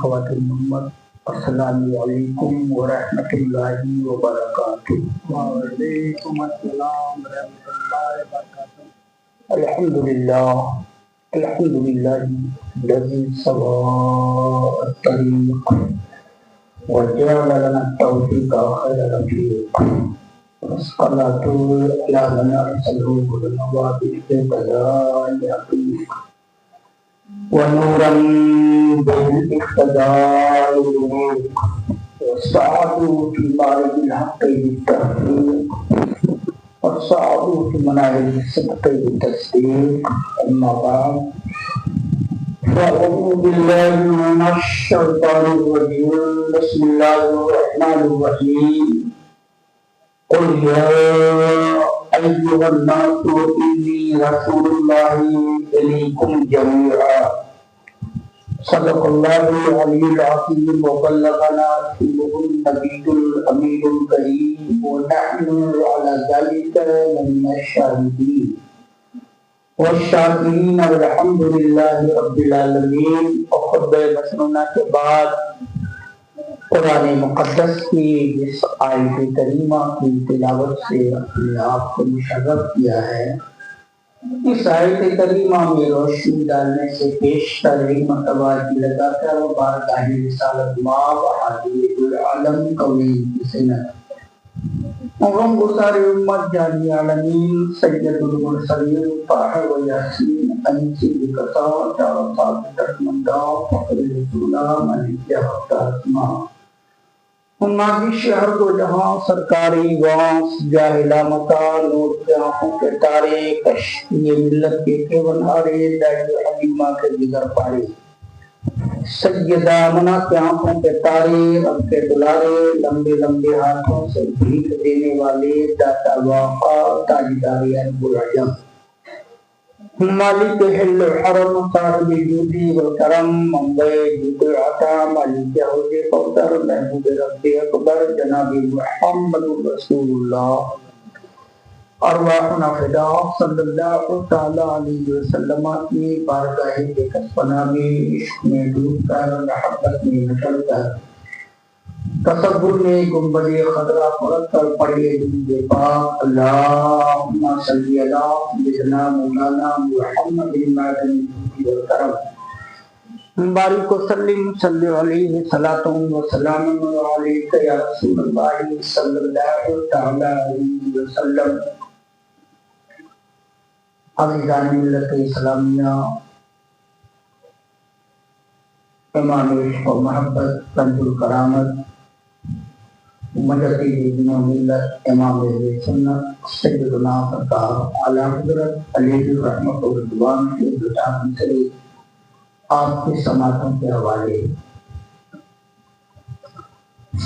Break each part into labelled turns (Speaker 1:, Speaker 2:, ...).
Speaker 1: خواتین محمد السلام علیکم ورحمۃ اللہ وبرکاتہ۔
Speaker 2: وعلیکم السلام ورحمۃ اللہ وبرکاتہ۔
Speaker 1: الحمد للہ الذی سوا الطریق وجعل لنا التوفیق خیر رفیق والصلاة علی من ارسلہ بالنوابل بقضاء حقیق ونورا بالاقتداء والسعادة في معرض الحق بالتحقيق والسعادة في مناهج الصدق بالتصديق. أما بعد فأعوذ بالله من الشيطان الرجيم. بسم الله الرحمن الرحيم. قل يا أيها الناس إني رسول الله إليكم جميعا. صدق الله العلي العظيم وبلغنا رسوله النبي الأمين الكريم ونحن على ذلك من الشاهدين والشاكرين والحمد لله رب العالمين. خطبہ مسنونہ کے بعد قرآن مقدس کی اس آیت کریمہ کی تلاوت سے اپنے آپ کو مشرف کیا ہے. اس آیت کریمہ میں روشنی ڈالنے سے بیشتر مرتبہ لگا کر بارگاہ رسالت مآب حاضر العالم قوی کی سنت غم گزار امت جانی عالمین سید المرسلین طاہر و یاسین انسی بکتا چارہ ثابت مندہ فقر رسولہ ملک حفتہ مادی شہر کو جہاں سرکاری گاس جاہلہ مکہ نور کے آنکھوں کے تارے کشتی ملت کے کیونہارے دائر حلیمہ کے دیگر پارے سیدہ آمنہ کے آنکھوں کے تارے رب کے دلارے لمبے لمبے ہاتھوں سے بھیک دینے والے داتا واقع تاجدار ابو العجم مالک حل الحرم صاحب جودی والکرم منبع جود العطا مالک حوض کوثر محبوب رب اکبر جناب محمد رسول اللہ ارواحنا فدا صلی اللہ تعالی علیہ وسلم کی بارگاہ کے کسبنا میں عشق میں ڈوب کر محبت میں نچل کر تصور میں گنبد خضرا پڑھ کر پڑھے درود پاک اللہم صلی علی سیدنا مولانا محمد المعدن والکرم بارک وسلم صلی علیہ صلاۃ و سلام علیک یا رسول اللہ صلی اللہ تعالی علیہ وسلم. عزیزان ملت اسلامیہ، امام عشق و محبت کنز الکرامت مجدد دین و ملت امام اہل سنت سیدنا سرکار اعلیٰ حضرت علیہ الرحمۃ والرضوان کے بچان سے آپ کی سماعتوں کے حوالے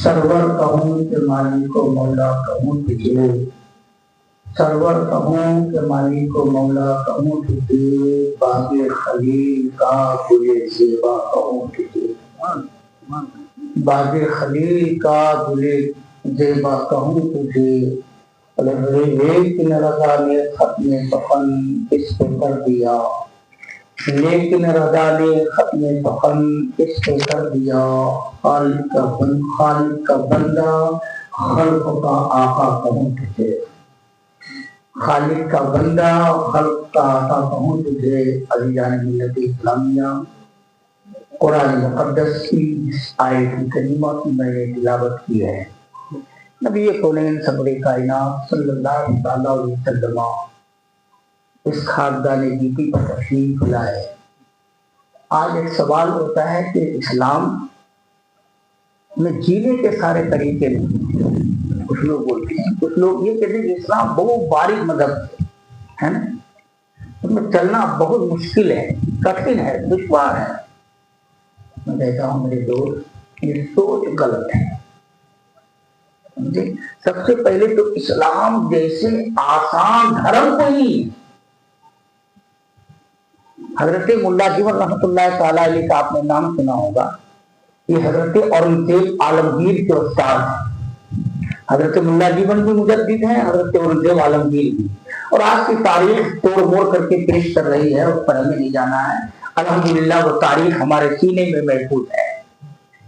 Speaker 1: سرور کہوں کہ مالک و مولا کہوں تجھے، سرور کہوں کہ مالک و مولا کہوں تجھے، باغ خلیل کا گل زیبا کہوں تجھے، باغ خلیل کا گل زیبا کہوں تجھے. لیکن رضا نے ختم سخن اس پہ کر دیا، لیکن رضا نے ختم سخن اس پہ کر دیا. خالق کا بندہ خلق کا آقا کہوں تجھے، خالق کا بندہ خلق کا آقا کہوں تجھے. عزیزان ملت اسلامیہ، قرآن مقدس کی اس آیت کریمہ کی میں نے تلاوت کی ہے. نبی کونین صبر کائنات صلی اللہ علیہ وسلم اس خاکدان گیتی پر تشریف لائے. آج ایک سوال ہوتا ہے کہ اسلام میں جینے کے سارے طریقے نہیں. کچھ لوگ بولتے ہیں، کچھ لوگ یہ کہتے ہیں کہ اسلام بہت باریک مذہب ہے نا، اس میں چلنا بہت مشکل ہے، کٹھن ہے، دشوار ہے. میں کہتا ہوں میرے دوست، یہ سوچ غلط ہے. سب سے پہلے تو اسلام جیسے آسان دھرم کوئی نہیں ہے. حضرت ملا جیون رحمۃ اللہ تعالی علیہ کا آپ نے نام سنا ہوگا. یہ حضرت اورنگزیب عالمگیر کے استاد ہیں. حضرت ملا جیون بھی مجدد ہیں, حضرت اورنگزیب عالمگیر بھی. اور آج کی تاریخ توڑ موڑ کر کے پیش کر رہی ہے, اس پر ہمیں نہیں جانا ہے. الحمدللہ وہ تاریخ ہمارے سینے میں محفوظ ہے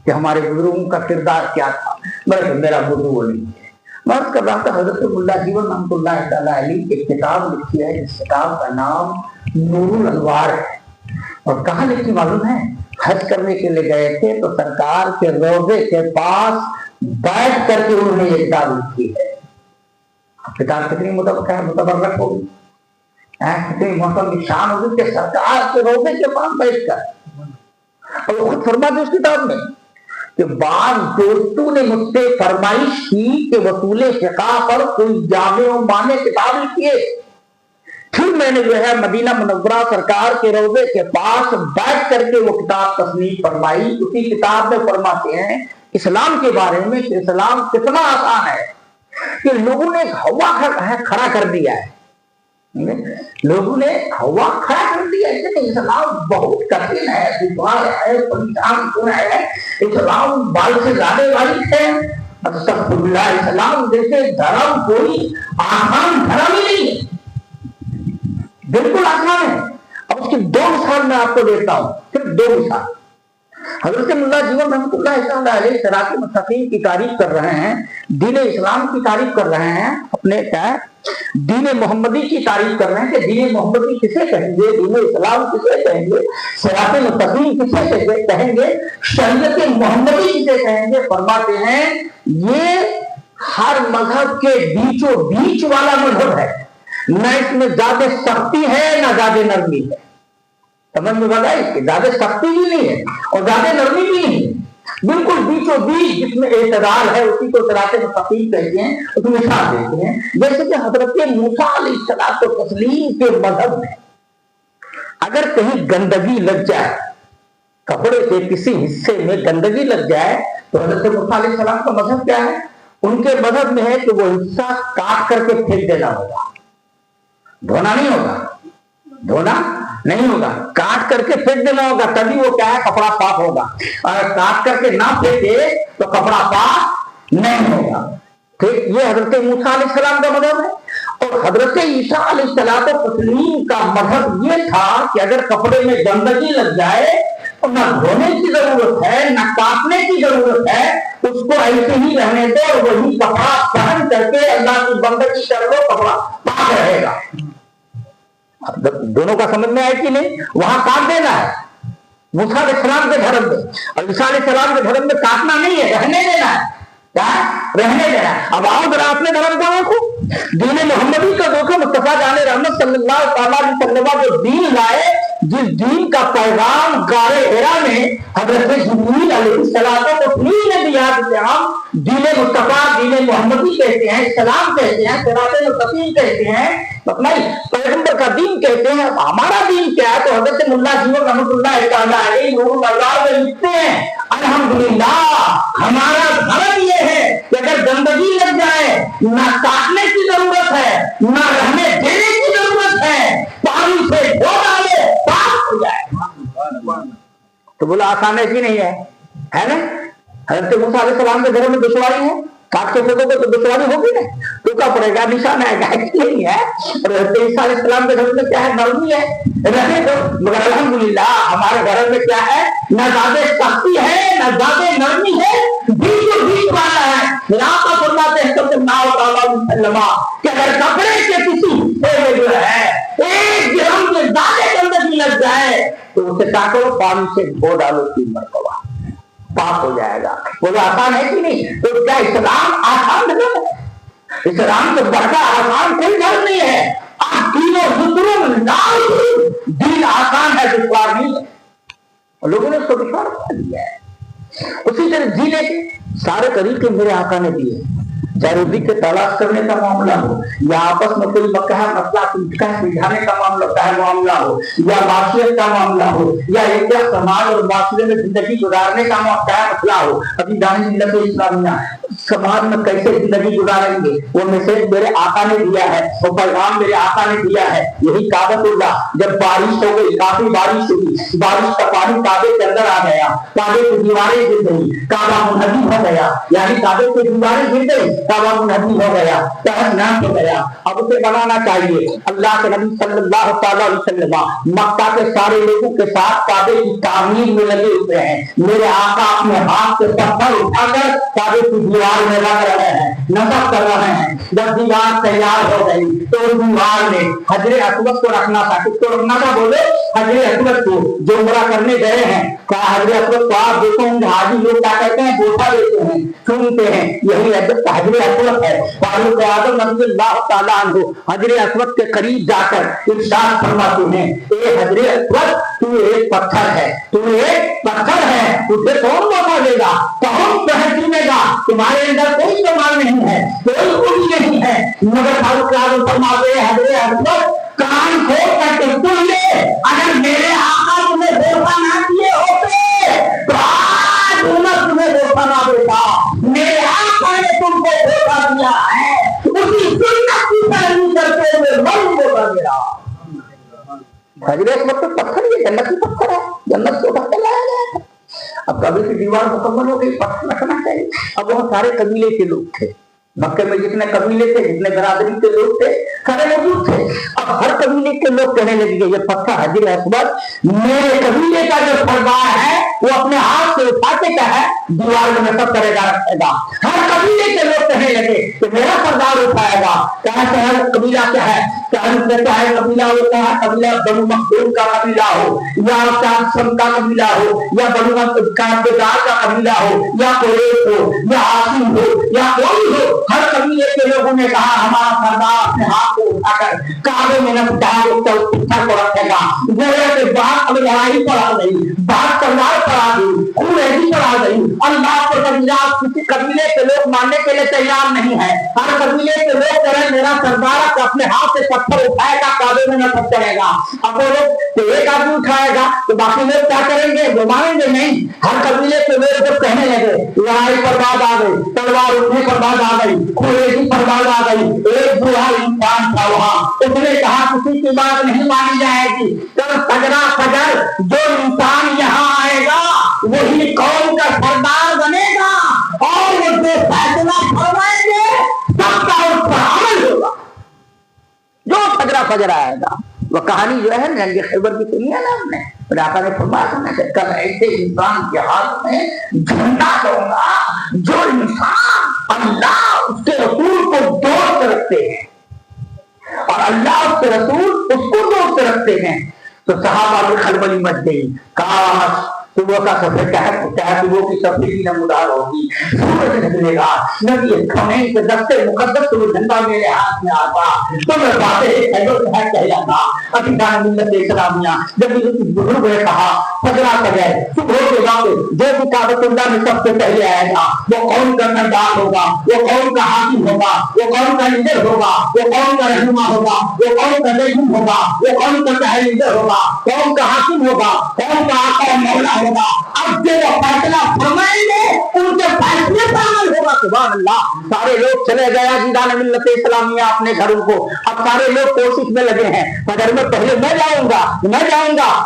Speaker 1: کہ ہمارے بزرگوں کا کردار کیا تھا. میرا موضوع وہ نہیں ہے. میں عرض کر رہا تھا حضرت ملا جیون رحمۃ اللہ تعالی علیہ ایک کتاب لکھی ہے, جس کتاب کا نام نور الانوار ہے. اور کہاں لکھی معلوم ہے؟ حج کرنے کے لیے گئے تھے تو سرکار کے روضے کے پاس بیٹھ کر کے انہوں نے یہ کتاب لکھی ہے. کتاب کتنی متبرک ہوگی, کتنی محترم شان ہوگی کہ سرکار کے روضے کے پاس بیٹھ کر. اور خود فرماتے اس کتاب میں کہ بعض دوستوں نے مجھ سے فرمائش کی کہ وصول فقہ پر کوئی جامع و مانع کتاب لکھیے. پھر میں نے جو ہے مدینہ منورہ سرکار کے روضے کے پاس بیٹھ کر کے وہ کتاب تصنیف فرمائی. اسی کتاب میں فرماتے ہیں اسلام کے بارے میں کہ اسلام کتنا آسان ہے کہ لوگوں نے ہوا کھڑا کر دیا ہے. لوگوں نے ہوا کھڑا کر دیا ہے کہ اسلام بہت کٹھن ہے, دشوار ہے, پریشان ہے. اسلام بال سے زیادہ والی ہے. استغفر اللہ, اسلام جیسے دھرم کوئی آسان دھرم ہی نہیں ہے, بالکل آسان ہے. اب اس کی 2 مثال میں آپ کو دیتا ہوں, صرف 2 مثال. حضرت ملا جیون رحمۃ اللہ تعالی علیہ صراط مستقیم کی تعریف کر رہے ہیں, دین اسلام کی تعریف کر رہے ہیں, اپنے کیا دین محمدی کی تعریف کر رہے ہیں کہ دین محمدی کسے کہیں گے, دین اسلام کسے کہیں گے, صراط مستقیم کسے کہیں گے, شریعت محمدی کسے کہیں گے. فرماتے ہیں یہ ہر مذہب کے بیچوں بیچ والا مذہب ہے, نہ اس میں زیادہ سختی ہے نہ زیادہ نرمی ہے. سمجھ میں بتا, اس کی زیادہ سختی بھی نہیں ہے اور زیادہ نرمی بھی نہیں ہے, بالکل بیچوں بیچ جس میں اعتدال ہے, اسی کو صراط مستقیم کہتے ہیں. اس کو مثال دیتے ہیں جیسے کہ حضرت موسیٰ علیہ الصلوۃ والتسلیم کے مذہب میں اگر کہیں گندگی لگ جائے, کپڑے کے کسی حصے میں گندگی لگ جائے, تو حضرت موسیٰ علیہ السلام کا مذہب کیا ہے؟ ان کے مذہب میں ہے کہ وہ حصہ کاٹ کر کے پھینک دینا ہوگا, دھونا نہیں ہوگا, دھونا نہیں ہوگا, کاٹ کر کے پھینک دینا ہوگا, تبھی وہ کیا ہے کپڑا صاف ہوگا. اگر کاٹ کر کے نہ پھینکے تو کپڑا صاف نہیں ہوگا. ٹھیک, یہ حضرت موسیٰ علیہ السلام کا مذہب ہے. اور حضرت عیسیٰ علیہ الصلوۃ والتسلیم کا مذہب یہ تھا کہ اگر کپڑے میں گندگی لگ جائے تو نہ دھونے کی ضرورت ہے نہ کاٹنے کی ضرورت ہے, اس کو ایسے ہی رہنے دو اور وہی کپڑا پہن کر کے اللہ کی بندگی کر لو, کپڑا پاک رہے گا. دونوں کا سمجھ میں آئے کہ نہیں؟ وہاں کاٹ دینا ہے موسیٰ علیہ السلام کے دھرم میں, اور عیسیٰ علیہ السلام کے دھرم میں کاٹنا نہیں ہے, رہنے دینا ہے. کیا رہنے دینا ہے. اب آؤ ذرا اپنے دھرم کو دیکھو, دین محمدی کا دیکھو. مصطفیٰ جان رحمت صلی اللہ تعالیٰ علیہ وسلم جو دین لائے, جس دین کا پیغام غار حرا میں حضرت جبریل علیہ السلام نے دیا, جسے ہم دین مصطفیٰ دین محمدی کہتے ہیں, اسلام کہتے ہیں, صراط مستقیم کہتے ہیں, اپنا پیغمبر کا دین کہتے ہیں. ہمارا دین کیا ہے؟ تو حضرت ملا جیون رحمۃ اللہ تعالیٰ علیہ نور الانوار میں لکھتے ہیں الحمدللہ ہمارا دھرم یہ ہے کہ اگر گندگی لگ جائے نہ کاٹنے کی ضرورت ہے نہ رہنے دینے کی ضرورت ہے, پانی سے دھو ڈالے صاف ہو جائے. تو بولا آسان ہے کہ نہیں ہے نا؟ حضرت موسیٰ علیہ السلام کے گھر میں دشواری ہے, کاٹ کے پھینکو گے تو دشواری ہوگی نا, ٹوکا پڑے گا, نشان آئے گا, نہیں ہے. اور حضرت عیسیٰ علیہ السلام کے گھر میں کیا ہے؟ نرمی ہے, رہنے دو. مگر الحمدللہ ہمارے گھر میں کیا ہے؟ نہ زیادہ سختی ہے نہ زیادہ نرمی ہے, بیچ بیچ والا ہے. آپ فرماتے ہیں صلی اللہ علیہ وسلم کہ اگر کپڑے کے کسی حصے میں جو ہے ایک گرام سے زیادہ گندگی لگ جائے تو اسے کاٹو, پانی سے دھو ڈالو 3 مرتبہ, پاک ہو جائے گا. وہ آسان ہے کہ نہیں؟ تو کیا اسلام آسان دھرم ہے؟ اسلام سے بڑھ کر آسان کوئی دھرم نہیں ہے. آپ تینوں دوسروں دین آسان ہے, دشوار نہیں ہے. لوگوں نے اس کو دشوار بنا دیا ہے. اسی طرح جینے کے سارے طریقے میرے آقا نے دیے. चाहे रोटी के तलाश करने का मामला हो, या आपस में कोई बकाया मसला सुलझाने का मामला हो, या माशियत का मामला हो, या एक समाज और माशरे में जिंदगी गुजारने का मसला हो। अभी दानी मिल्लत इस्लामिया समाज में कैसे जिंदगी गुजारेंगे, वो मैसेज मेरे आका ने दिया है, वो पैगाम मेरे आका ने दिया है। यही काबतुल्लाह, जब बारिश हो गई, काफी बारिश हुई, बारिश का पानी काबे के अंदर आ गया, काबे की दीवारें गिर गई, काबा मुनहदी हो गया, यानी काबे की दीवारें गिर गई, काबा मुनहदी हो गया, तहस-नहस हो गया। अब उसे बनाना चाहिए। अल्लाह के नबी सल्लल्लाहु अलैहि वसल्लम मक्का के सारे लोगों के साथ काबे की तामीर में लगे हुए हैं। मेरे आका अपने हाथ से पत्थर उठाकर काबे की दीवार में रख रहे हैं, नसब कर रहे हैं। जब दीवार तैयार हो गई तो दीवार में हजरे अस्वद को रखना था। किसको रखना था बोले? हजरे अस्वद को। जो उम्रा करने गए हैं, कहा हजरे अस्वद को आप देखो, हाजी लोग क्या कहते हैं, बोझा देते हैं, सुनते हैं, यही हजरे अस्वद है। फारूक आज़म रज़ियल्लाहु ताला अन्हु हजरे अस्वद के करीब जाकर इरशाद फरमाते हैं, ए हजरे अस्वद, तू एक पत्थर है, तू एक पत्थर है, तुझे कौन मौका देगा, कौन पहचानेगा, तुम्हारे अंदर कोई कमाल नहीं है, कोई खूबी नहीं है। मगर फारूक आज़म फरमाते हैं, हजरे अस्वद कान खोल कर सुन ले, अगर मेरे आका तुम्हें धोखा ना दिए होते तो आज उम्मत तुम्हें धोखा ना देता। मेरे आका ने तुमको धोखा दिया है, उसी सुन्नत की पैरवी करते हुए मन धोखा दिया। हजरे अस्वद तो पत्थर, ये जन्नत की पत्थर है, जन्नत से पत्थर लाया गया था। अब कभी की दीवार मुकम्मल हो गई, पत्थर रखना चाहिए। अब बहुत सारे कबीले के लोग थे मक्के में, जितने कबीले थे, जितने बरादरी के लोग थे, सारे मौजूद थे। अब हर कबीले के लोग कहने लगे, ये पत्थर हजरे अस्वद मेरे कबीले का जो सरदार है वो अपने हाथ से उठा के क्या है दीवार में नसब करेगा, रखेगा। हर कबीले के लोग कहने लगे कि मेरा सरदार उठाएगा। कहा शहर कबीला क्या है, चाहे कबीला होता है, कबीला बनु मखदूम का कबीला हो, या कासम का कबीला हो, या बनु काबेदार का कबीला हो, या कुरैश हो, या हाशिम हो, या कोई हो, हर कबीले के लोगों ने कहा हमारा सरदार अपने हाथ को उठाकर काबे में पत्थर को रखेगा। के बाद अब लड़ाई पड़ा गई, बात तलवार पड़ा गई, खून ऐसी पड़ा गई। अल्लाह के कबीला किसी कबीले के लोग मानने के लिए तैयार नहीं है। हर कबीले के लोग करें मेरा सरदार अपने हाथ से पत्थर उठाएगा, काबे में न चलेगा। अब वो लोग तो एक आदमी उठाएगा तो बाकी लोग क्या करेंगे, वो मानेंगे नहीं। हर कबीले के लोग जब कहने लगे, लड़ाई पर बात आ गई, तलवार उठने पर बात आ गई, खुलेगी पर बात आ गई। एक बूढ़ा इंसान था वहां, उसने कहा किसी की बात नहीं मानी जाएगी। कल फजरा फजर जो इंसान यहाँ आएगा वही कौम का सरदार बनेगा, और वो जो फैसला फरमाएंगे सबका उस पर अमल होगा। जो फजरा फजर आएगा, वो कहानी जो है जंग खैबर की सुनी है ना हमने, आका ने फरमाया कि कल ऐसे इंसान के हाथ में झंडा दूंगा जो इंसान अल्लाह उसके रसूल को दोस्त रखते हैं और अल्लाह उसके रसूल उसको दोस्त रखते हैं। तो सहाबा में खलबली मच गई, काश सुबह का सफर क्या सुबह की सफर की नमूदार होगी, सूरज निकलेगा, नबी कौनैन के दस्ते मुकद्दस तो झंडा मेरे हाथ में आता तो मैं बातें कह जाता। अभी दान मिल्लत इस्लामिया जब बुजुर्ग ने कहा फजरा फजर सुबह के वक्त जो भी काबतुल्लाह में सबसे पहले आएगा वो कौन का सरदार होगा, वो कौन का हाकिम होगा, वो कौन का लीडर होगा, वो कौन का रहनुमा होगा, वो कौन का लेखन होगा, वो कौन का पहले लीडर होगा, कौन का हाकिम होगा, कौन का आका मौला होगा। अब जो फैसला फरमाएंगे उनके फैसले पर अमल होगा। सुभान अल्लाह। सारे लोग चले गए दीदान मिल्लत इस्लामिया अपने घरों को। अब सारे लोग कोशिश में लगे हैं, फजर में पहले मैं जाऊंगा,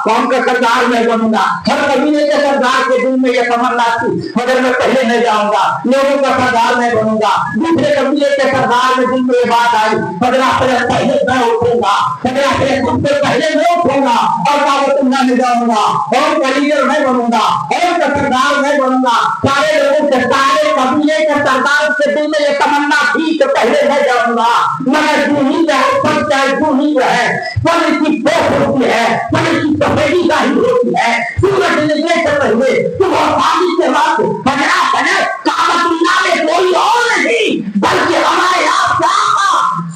Speaker 1: कौन का सरदार मैं बनूंगा। हर कबीले के सरदार के दिल में यह तमन्ना थी, फजर में पहले मैं जाऊंगा, लोगों का सरदार मैं बनूंगा। दूसरे कबीले के सरदार में दिल में ये बात आई, फजर पहले मैं उठूंगा, फजर सबसे पहले मैं उठूंगा और काबतुल्लाह में जाऊंगा, और का लीडर मैं बनूंगा, और का सरदार मैं बनूंगा। सारे लोगों के सारे कबीले के सरदार के दिल में ये तमन्ना थी कि पहले मैं जाऊंगा। मगर तू ही चाहे सब चाहे तू ही है, पर इसकी पोख होती है, पर इसकी सफेदी का ही होती है। सूरज निकलने से पहले सुबह शादी के वक्त फजरा फजर काबतुल्लाह में कोई और नहीं बल्कि हमारे आपका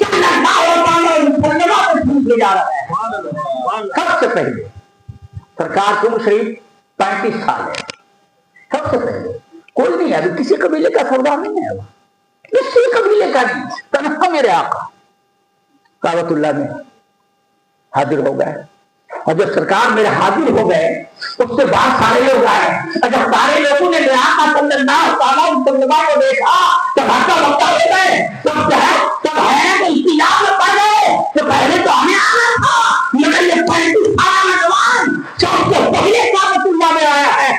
Speaker 1: सल्लल्लाहु अलैहि वसल्लम पूछे जा रहा है। सबसे पहले सरकार की उम्र शरीफ 35 साल है। सबसे पहले कोई नहीं है, अभी किसी कबीले का सरदार नहीं है। اسی قبیلے کا تنہا میرے آقا کعبۃ اللہ میں حاضر ہو گئے، اور جب سرکار میرے حاضر ہو گئے اس کے بعد سارے لوگ آئے، اور جب سارے لوگوں نے میرے آقا صلی اللہ علیہ وسلم کو دیکھا تو بھاگا بھاگا ہو گئے، سب ہے کہ احتجاج میں پڑ گئے کہ پہلے تو ہمیں آنا تھا، مگر یہ 35 سالہ نوجوان سب سے پہلے کعبۃ اللہ میں آیا ہے۔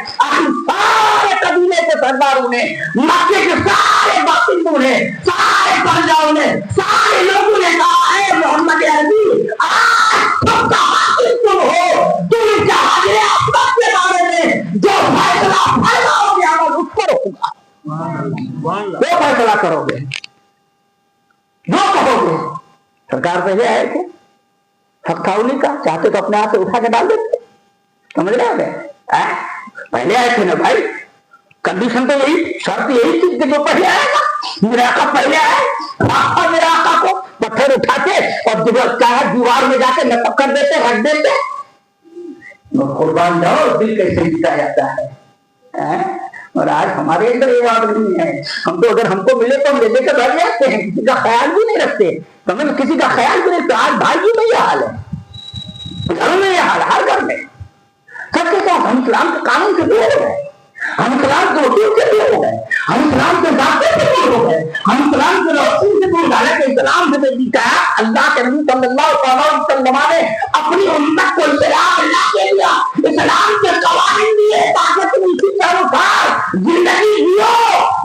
Speaker 1: سارے قبیلے کے سرداروں نے، مکے کے سارے باشندوں نے، سارے پرجاؤں نے، سارے لوگوں نے کہا ہے محمد عربی آج تم کا حاکم تم ہو، تم کا حاضر اکبر کے بارے میں جو فیصلہ فرماؤ گے عمل اس پر ہوگا، جو فیصلہ کرو گے جو کہو گے۔ سرکار پہلے آئے تھے، حق تھا انہیں کا، چاہتے تو اپنے ہاتھ سے اٹھا کے ڈال دیتے، سمجھ رہے ہیں؟ پہلے آئے تھے نا بھائی، کنڈیشن تو یہی، شرط یہی تھی کہ جو پہلے آئے گا، میرا آقا پہلے آئے، میرا آقا کو پتھر اٹھاتے اور دیوار میں جا کے نقب کر دیتے، رکھ دیتے۔ قربان جاؤ، دل کیسے جیتا جاتا ہے۔ اور آج ہمارے اندر یہ بات نہیں ہے، ہم تو اگر ہم کو ملے تو ہم لے کر بیٹھ جاتے ہیں، کسی کا خیال بھی نہیں رکھتے، ہمیں کسی کا خیال بھی نہیں۔ تو آج بھائی میں یہ حال ہے، گھروں میں یہ حال ہے، ہر گھر میں سب کے ساتھ ہم اسلام کے قانون سے دور ہو گئے، ہم اسلام کے اصول سے دور ہو گئے، ہم اسلام کے ذابطے سے دور ہو گئے، ہم اسلام کے رسول سے دور ڈالے کہ اسلام سے جیتا ہے۔ اللہ کے نبی صلی اللہ علیہ وسلم نے اپنی امت کو اسلام اللہ کے دیا، اسلام کے قوانین دیے تاکہ تم اسی کے انوسار زندگی جیو۔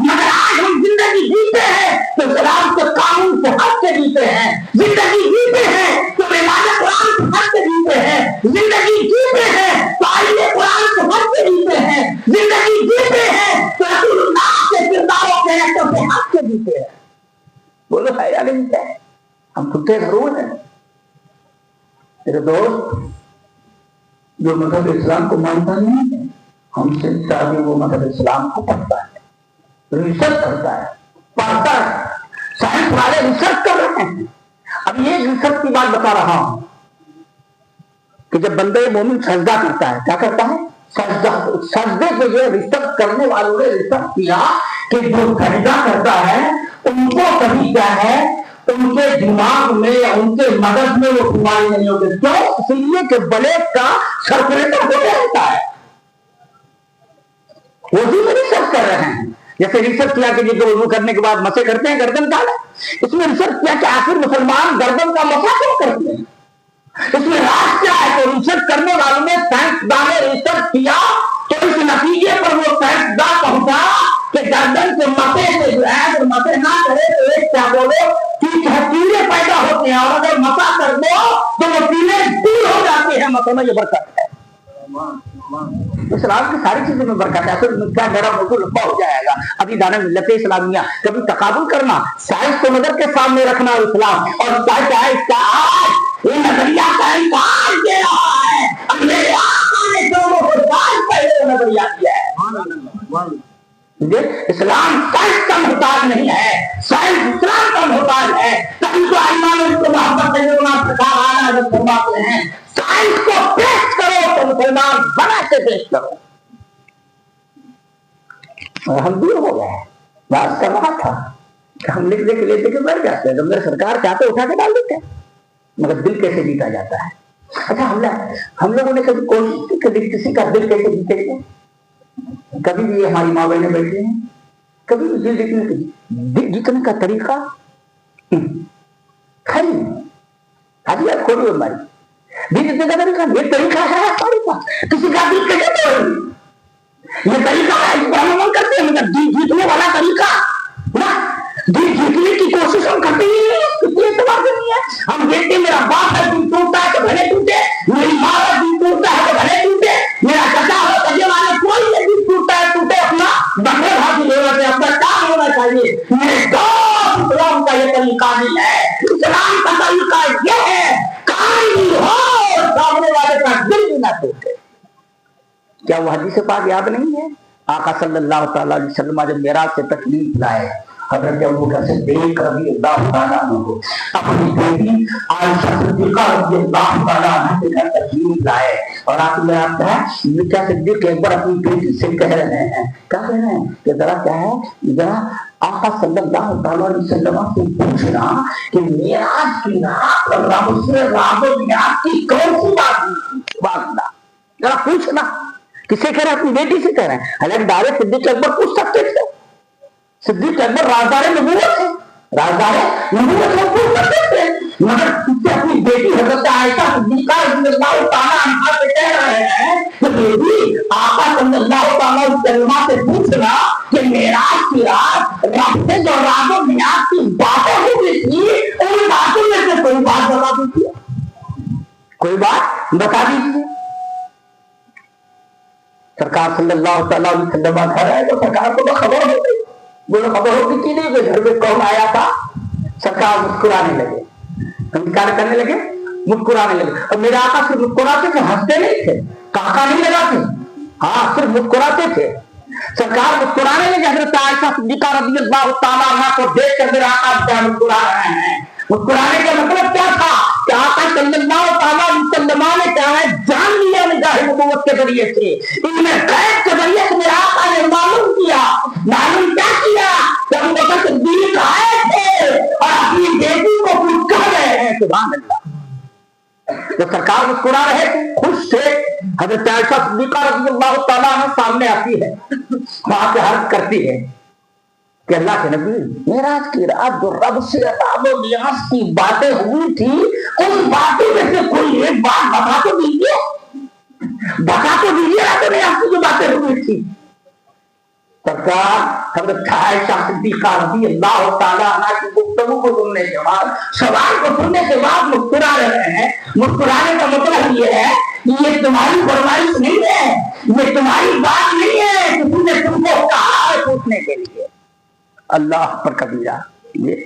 Speaker 1: مگر آج ہم زندگی جیتے ہیں تو اسلام کے قانون سے ہٹ کے جیتے ہیں، زندگی جیتے ہیں تو عبادت قرآن سے ہٹ کے جیتے ہیں، زندگی جیتے ہیں تو آئین قرآن سے ہٹ کے جیتے ہیں، زندگی جیتے ہیں تو رسول اللہ کے کرداروں کے ایسے سے ہٹ کے جیتے ہیں۔ بولو ہے یا نہیں ہے؟ ہم کتے ضرور ہیں میرے دوست، جو مذہب اسلام کو مانتا نہیں ہے ہم سے چاہے وہ مذہب اسلام کو پڑھتا ہے، ریسرچ کرتا ہے، پڑھتا ہے، سائنس والے ریسرچ کر رہے ہیں۔ اب یہ ریسرچ کی بات بتا رہا ہوں کہ جب بندے مومن سجدہ کرتا ہے، کیا کرتا ہے؟ سجدے کے لیے ریسرچ کرنے والوں نے ریسرچ کیا کہ جو سجدہ کرتا ہے ان کو کبھی کیا ہے، ان کے دماغ میں یا ان کے مدد میں وہ بیماری نہیں ہوتی۔ کیوں؟ اس لیے کہ بلیڈ کا سرکولیٹر ہوتا رہتا ہے۔ وضو میں ریسرچ کر رہے ہیں، جیسے ریسرچ کیا کہ جو وضو کرنے کے بعد مسے کرتے ہیں گردن کا، اس میں ریسرچ کیا کہ آخر مسلمان گردن کا مسا کیوں کرتے ہیں، اس میں راز کیا ہے؟ تو ریسرچ کرنے والوں نے سائنسدان نے ریسرچ کیا تو اس نتیجے پر وہ سائنسدان پہنچا کہ گردن کے مسے سے جو ہے اگر مسے نہ کرے تو ایک کیا بولو کیڑے پیدا ہوتے ہیں، اور اگر مسا کر دو تو وہ کیڑے دور ہو جاتے ہیں۔ مسے میں یہ برکت ہے، اسلام کی ساری چیزوں میں برکت ہے۔ پھر کیا گرم موضوع لمبا ہو جائے گا۔ ابھی دانا ملت اسلامیہ کبھی تقابل کرنا، سائنس کو نظر کے سامنے رکھنا اسلام، اور سائنس کا آج یہ نظریہ کا انکار دے رہا ہے۔ اب میرے آقا نے دونوں کو سال پہلے نظریہ دیا ہے۔ اسلام سائنس کا محتاج نہیں ہے، سائنس اسلام کا محتاج ہے۔ تبھی تو ایمان کو محبت فرماتے ہیں سائنس کو پیش کرو تو مسلمان بنا کے پیش کرو۔ اور ہم دور ہو گئے، بات کر رہا تھا کہ ہم لکھ دے کے لیتے کے بیٹھ جاتے ہیں، جب میرے سرکار چاہتے اٹھا کے ڈال دیتے ہیں، مگر دل کیسے جیتا جاتا ہے۔ اچھا ہم لوگوں نے کبھی کوشش کی کبھی کسی کا دل کیسے جیتے گے؟ کبھی بھی ہماری ماں بہنیں بیٹھی ہیں، کبھی بھی دل جیتنے کا طریقہ کھڑی حاجیات کھوڑی ہماری دل جیتنے کا طریقہ، یہ طریقہ ہے ہمارے پاس، کسی کا دل کیسے توڑیں، یہ طریقہ ہے کرتے ہیں، مگر دل جیتنے والا طریقہ نا، دل جیتنے کی کوشش ہم کرتے ہی نہیں، اعتبار سے نہیں ہے۔ ہم دیکھتے میرا باپ ہے دل ٹوٹتا ہے تو بھلے ٹوٹے، میری ماں کا دل ٹوٹتا ہے تو بھلے ٹوٹے، میرا چچا ہو کجے والے کوئی یہ دل ٹوٹتا ہے ٹوٹے، اپنا بندے حاصل ہونا چاہیے، اپنا کام ہونا چاہیے۔ میرے دوست اسلام کا یہ طریقہ نہیں ہے، اسلام کا طریقہ یہ ہے کام ہو سامنے والے کا دل بھی نہ ٹوٹے۔ کیا وہ حدیث پاک یاد نہیں ہے؟ آقا صلی اللہ تعالی علیہ وسلم جب معراج سے تشریف لائے، حضرت ابوبکر صدیق رضی اللہ تعالیٰ عنہ کو اپنی بیٹی عائشہ صدیقہ رضی اللہ تعالیٰ عنہ کے گھر تشریف لائے اور آپ نے آپ کہا میٹھا صدیق ایک بار اپنی بیٹی سے کہہ رہے ہیں کہ ذرا کیا ہے ذرا آقا صلی اللہ علیہ وسلم سے پوچھنا کہ معراج کی رات رب سے رابطیات کی کون سی بات ذرا پوچھنا. کسے کہہ رہے ہیں؟ اپنی بیٹی سے کہہ رہے ہیں. حالانکہ دعوے صدیق اکبر پوچھ سکتے تھے. صدیق اکبر رازدار نبوت ہے، رازدار نبوت ہے، پوچھ سکتے تھے، مگر اسے اپنی بیٹی حضرت عائشہ صدیقہ رضی اللہ تعالیٰ عنہا سے کہہ رہے ہیں کہ بیٹی آقا صلی اللہ تعالیٰ علیہ وسلم سے پوچھنا کہ معراج کی رات رب سے جو راز و نیاز کی باتیں ہوئی تھی ان باتوں میں سے کوئی بات بتا دیجیے، کوئی بات بتا دیجیے. سرکار صلی اللہ تعالیٰ علیہ وسلم گھر آئے تو سرکار کو خبر ہو گئی. بولے خبر ہوتی کی نہیں کہ گھر میں کون آیا تھا. سرکار مسکرانے لگے، انکار کرنے لگے، مسکرانے لگے. اور میرے آقا صرف مسکراتے تھے، ہنستے نہیں تھے، کاکا نہیں لگاتے، ہاں صرف مسکراتے تھے. سرکار مسکرانے لگے. حضرت عائشہ صدیقہ رضی اللہ تعالیٰ عنہا کو دیکھ کر میرے آقا کیا مسکرا رہے ہیں. مسکرانے کا مطلب کیا تھا کہ آقا صلی اللہ تعالیٰ علیہ وسلم نے کیا ہے جان لیا نگاہ نبوت کے ذریعے سے، ان میں غیب کے ذریعے سے میرے آقا نے معلوم کیا کیا کہ ابو بکر صدیق آئے تھے اور اپنی بیٹی کو کچھ کہہ رہے ہیں. سبحان اللہ. جب سرکار مسکرا رہے تھے، خوش تھے، حضرت عائشہ صدیقہ رضی اللہ تعالیٰ عنہ سامنے آتی ہے، وہاں سے عرض کرتی ہے کہ اللہ کے نبی معراج کی رات جو رب سے عطا و نیاز کی باتیں ہوئی تھی ان باتوں میں سے کوئی ایک بات بتا تو دیجیے، بتا تو دیجیے رب نیاز کی جو باتیں ہوئی تھی. سرکار حضرت عائشہ صدیقہ رضی اللہ تعالیٰ عنہ کی گفتگو کو سننے کے بعد، سوال کو سننے کے بعد مسکرا رہے ہیں. مسکرانے کا مطلب یہ ہے کہ یہ تمہاری فرمائش نہیں ہے، یہ تمہاری بات نہیں ہے، کسی نے تم کو کہا ہے پوچھنے کے لیے. اللہ پر کبیرہ. یہ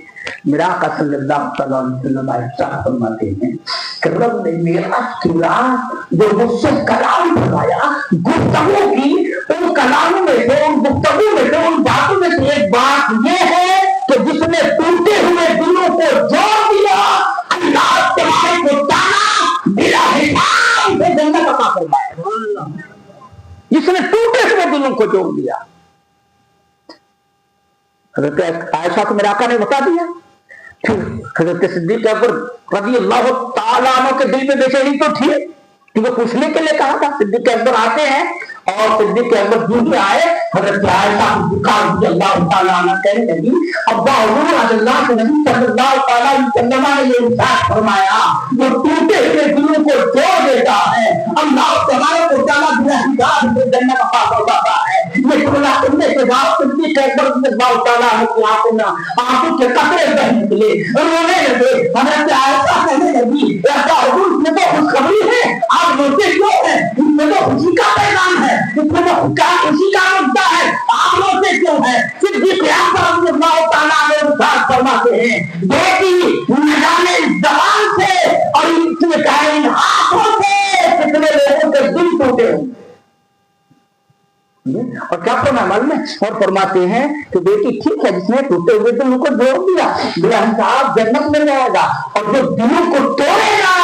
Speaker 1: میرا آقا صلی اللہ علیہ وسلم ارشاد فرماتے ہیں کہ رب نے معراج کی رات جو مجھ سے کلام فرمایا، گفتگو کی، ان کلاموں میں سے، ان گفتگو میں سے، ان باتوں میں سے ایک بات یہ ہے کہ جس نے ٹوٹے ہوئے دلوں کو جوڑ دیا، اللہ تبارک و تعالیٰ بلا حساب سے جنت عطا فرمایا. جس نے ٹوٹے ہوئے دلوں کو جوڑ دیا. حضرت عائشہ کو میرے آقا نے بتا دیا. پھر حضرت صدیق اکبر رضی اللہ تعالیٰ عنہ کے دل میں بے چینی تو تھی کیونکہ پوچھنے کے لیے کہا تھا. صدیق اکبر آتے ہیں اور صدیق اکبر جو آئے حضرت عائشہ رضی اللہ تعالیٰ عنہ کہنے لگی ابا حضور اللہ کے نبی صلی اللہ تعالیٰ علیہ وسلم نے یہ ارشاد فرمایا جو ٹوٹے ہوئے دلوں کو جوڑ دیتا ہے اللہ تبارک و تعالیٰ بلا حساب سے جنت عطا فرماتا ہے. یہ کھلا سننے کے بعد صدیق اکبر رضی اللہ تعالیٰ عنہ کی آنکھوں کے قطرے بہہ نکلے، رونے لگے. حضرت عائشہ کہنے لگی ایسا حضور اس میں تو خوشخبری ہے، آپ روتے کیوں ہیں؟ اس میں تو خوشی کا پیغام ہے، اس میں تو خوشی کا مدعا ہے، آپ روتے کیوں ہیں؟ صدیق اکبر رضی اللہ تعالیٰ عنہ ارشاد فرماتے ہیں بیٹی نہ جانے زبان سے اور ان ہاتھوں سے کتنے لوگوں کے دل ٹوٹے ہوں. اور کیا فرمایا اور فرماتے ہیں کہ بیٹی ٹھیک ہے جس نے ٹوٹے ہوئے دلوں کو جوڑ دیا بلا حساب جنت میں جائے گا، اور جو دلوں کو توڑے گا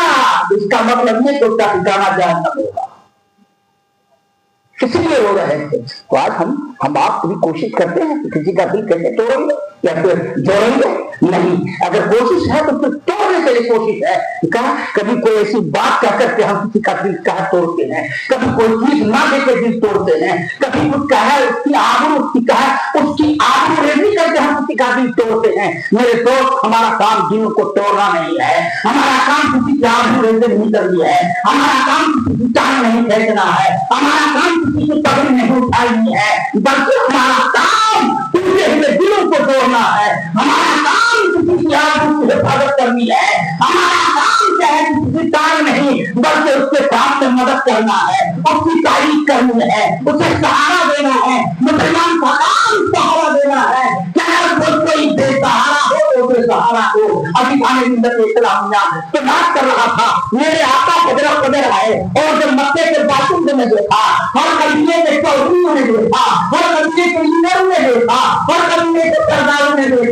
Speaker 1: اس کا مطلب یہ کہ اس کا ٹھکانہ جہنم ہوگا. کسی لیے ہو رہے تھے تو آج ہم آپ بھی کوشش کرتے ہیں کہ کسی کا دل کیسے توڑیں گے یا پھر جوڑیں گے. نہیں، اگر کوشش ہے تو پھر توڑنے کے لیے کوشش ہے. کہا کبھی کوئی ایسی بات کہہ کر کے ہم کسی کا دل کہا توڑتے ہیں، کبھی کوئی چیز نہ دے کے دل توڑتے ہیں، کبھی کچھ کہا اس کی آبرو ریزی کر کے ہم کسی کا دل توڑتے ہیں. میرے دوست ہمارا کام دلوں کو توڑنا نہیں ہے، ہمارا کام کسی کی آبرو ریزی نہیں کرنی ہے، ہمارا کام کسی کی ٹانگ نہیں پھینکنا ہے، ہمارا کام کسی کی پگڑی نہیں اٹھانی ہے، بلکہ ہمارا کام ٹوٹے ہوئے دلوں کو توڑنا ہے. ہمارا کام کسی کی آبرو کی حفاظت کرنی ہے، ہمارا کام کیا ہے کسی کام نہیں بلکہ اس کے کام سے مدد کرنا ہے، اس کی تعریف کرنی ہے، اسے سہارا دینا ہے. مسلمان کا کام سہارا دینا ہے، چاہے کوئی بے سہارا ہو تو بے سہارا ہو. ابھی کھانے ملت اسلامیہ تو بات کر رہا تھا، میرے آقا قدر قدر آئے اور جب مکے کے باشندے نے دیکھا، ہر قبیلے کے چودھریوں نے دیکھا، ہر قبیلے کے لیڈروں نے دیکھا، ہر قبیلے کے سرداروں نے دیکھا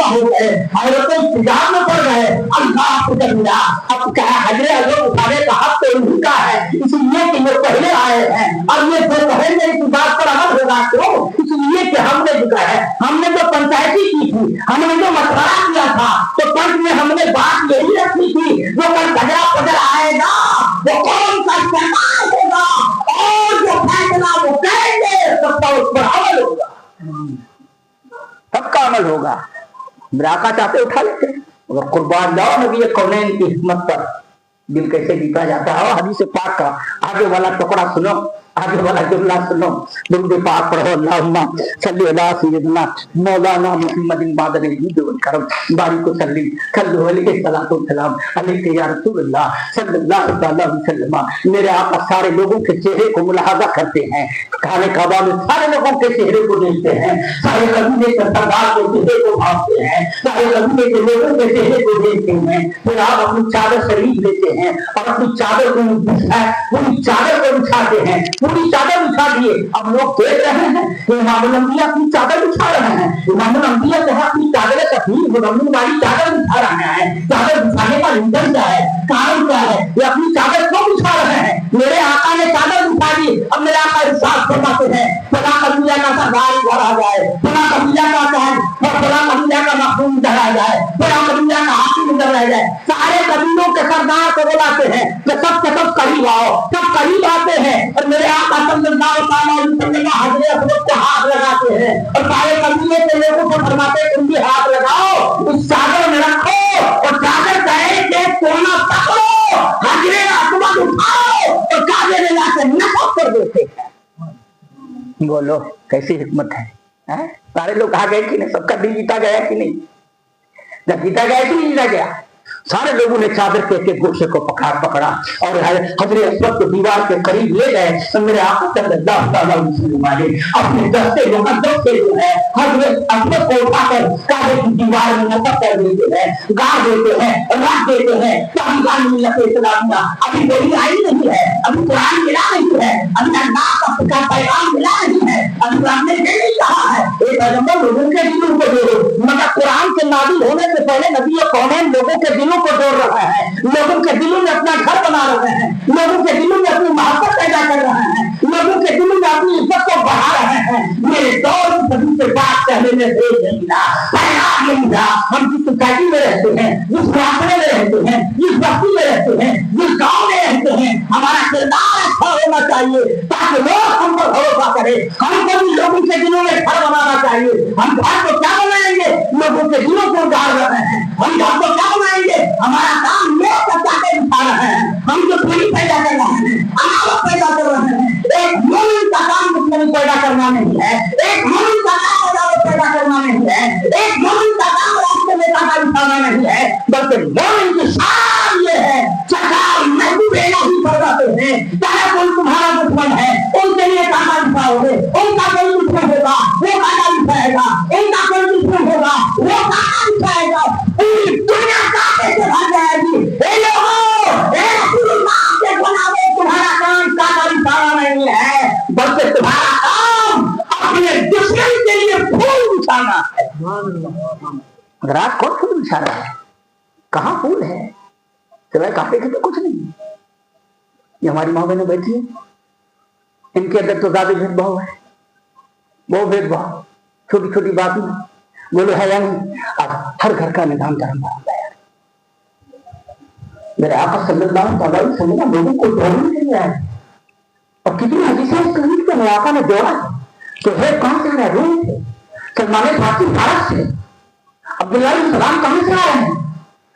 Speaker 1: तौबा हो गए, हजरत इंतजार में पड़ गए, अल्लाह को जब मिला, अब क्या हजरे अजर उठाने का हक तो उनका है, इसलिए कि ये पहले आए हैं और ये जो कहेंगे इस बात पर अमल होगा क्यों, इसलिए कि हमने जो है, हमने जो पंचायती की थी, हमने जो मशवरा किया था, तो पंच में हमने बात यही रखी थी, जो कल झगड़ा पजर आएगा वो कौन सा इस्तेमाल होगा और जो फैसला वो करेंगे सबका उस पर अमल होगा, सबका अमल होगा। मराका चाहते उठा लेते, अगर कुर्बान जाओ नबी कौनैन की हिम्मत पर दिल कैसे जीता जाता है। हदीस पाक का आगे वाला टुकड़ा सुनो, आगे वाला जुमला सुनो, दुरूद पाक पढ़ो, अल्लाहुम्मा सल्ली अला सय्यिदना मौलाना मुहम्मदिन बादल ईद वल करम बारिक सल्ली सल्लु अलैहि सलातो सलाम अलैहि या रसूलल्लाह सल्लल्लाहु अलैहि वसल्लम। मेरे आका सारे लोगों के चेहरे को मुलाहाजा करते हैं, खाने काबा में सारे लोगों के चेहरे को देखते हैं, सारे कबीले के सरदार के चेहरे को भांपते हैं, सारे कबीले के लोगों के चेहरे को देखते हैं, फिर आप अपनी चादर शरीफ लेते हैं और अपनी चादर को पूरी चादर को बिछाते हैं, पूरी चादर बिछा दिए। अब लोग देख रहे हैं कि इमामुल अंबिया अपनी चादर बिछा रहे हैं, इमामुल अंबिया जो है अपनी चादर कफील मुदम्मिल वाली चादर बिछा रहे हैं। चादर बिछाने का रीजन क्या है, कारण क्या है, ये अपनी चादर क्यों बिछा रहे हैं? मेरे आका ने चादर बिछा दी, अब मेरे आका इरशाद फरमाते हैं फला कबीला का सरदार इधर आ जाए, फला कबीला का चाहे फला कबीला का मखदूम इधर आ जाए, फला कबीला का हाकिम इधर आ जाए, सारे कबीलों के सरदार को बुलाते हैं कि सब के सब करीब आओ, सब करीब आते हैं और मेरे आका सल्लल्लाहु अलैहि वसल्लम हजरे असवद पे हाथ लगाते हैं और सारे कबीले के लोगों को फरमाते हैं तुम भी हाथ लगाओ, उस चादर में रखो और चादर का एक कोना पकड़ो, हजरे असवद उठाओ और काबे में लाके नकब कर देते हैं। बोलो कैसी हिकमत है? सारे लोग आ गए कि नहीं, सबका दिल जीता गया कि नहीं? जब जीता गया कि नहीं जीता गया? सारे लोगों ने चादर के एक गुस्से को पकड़ा और हजरे असवद को दीवार के करीब ले गए। तो मेरे आका सल्लल्लाहु अलैहि वसल्लम अपने दस्ते मुकद्दस से जो है हजरे असवद को उठाकर काबे की दीवार में नकब कर देते हैं, गाड़ देते हैं, रख देते हैं। अभी कोई आई नहीं है, अभी कुरान मिला नहीं है, अभी अल्लाह का पैगाम मिला नहीं है, अभी आपने नहीं कहा है एक पैगंबर लोगों के दिलों को जोड़ो, मगर कुरान के नाज़िल होने से पहले नबी कौनैन लोगों के दिलों को जोड़ रहा है, लोगों के दिलों में अपना घर बना रहे हैं, लोगों के दिलों में अपनी मोहब्बत पैदा कर रहे हैं, लोगों के दिलों में अपनी इज्जत को बढ़ा रहे हैं। मेरे दौर की सदी से बात कहने में देर नहीं था, पैगाम नहीं था। हम जिस सोसाइटी में रहते हैं, जिस माशरे में रहते हैं, जिस बस्ती में रहते हैं, जिस गांव में रहते हैं, हमारा किरदार अच्छा होना चाहिए ताकि लोग हम पर भरोसा करें। हमको भी लोगों के दिलों में घर बनाना चाहिए। हम घर को क्या बनाएंगे? लोगों के दिलों को उजाड़ रहे हैं। हम घर को क्या बनाएंगे? हमारा काम लोग चाटे बिछा रहे हैं, हम जो पूरी पैदा कर रहे हैं, अनावत पैदा कर रहे हैं। एक मोमिन का काम दुश्मनी पैदा करना नहीं है, एक मोमिन का काम अदावत पैदा करना नहीं है, एक मोमिन का काम रास्ते में चाटा बिछाना नहीं है, बल्कि मोमिन की शान ये है सरकार महबूब इलाही फरमाते हैं चाहे कोई तुम्हारा दुश्मन है उनके लिए चाटा बिछाओगे, उनका कोई दुश्मन होगा वो चाटा बिछाएगा, उनका कोई दुश्मन होगा वो चाटा बिछाएगा, पूरी दुनिया काटे से भर जाएगी। ए लोगों, ए रसूलुल्लाह के बनावे तुम्हारा काम चाटा बिछाना नहीं है, बल्कि तुम्हारा काम अपने दुश्मन के लिए फूल बिछाना है। रात कौन फूल बिछा रहा है? कहाँ फूल है? सिवाय कांटे के तो कुछ नहीं। ये हमारी माँ बहनें बैठी है, इनके अंदर तो ज्यादा भेदभाव है, बहुत भेदभाव, छोटी छोटी बात में बोलो है या नहीं। अब हर घर का निजाम धर्म बदलता है। मेरे आका सल्लल्लाहु अलैहि वसल्लम लोगों को जोड़ने के लिए आए और कितनी हदीसें कहीं तो मेरे आका ने जोड़ा तो है कहां से आ रहा है? रूम से, सलमान फारसी भारत से, अब्दुल्लाह बिन सलाम कहां से आए हैं?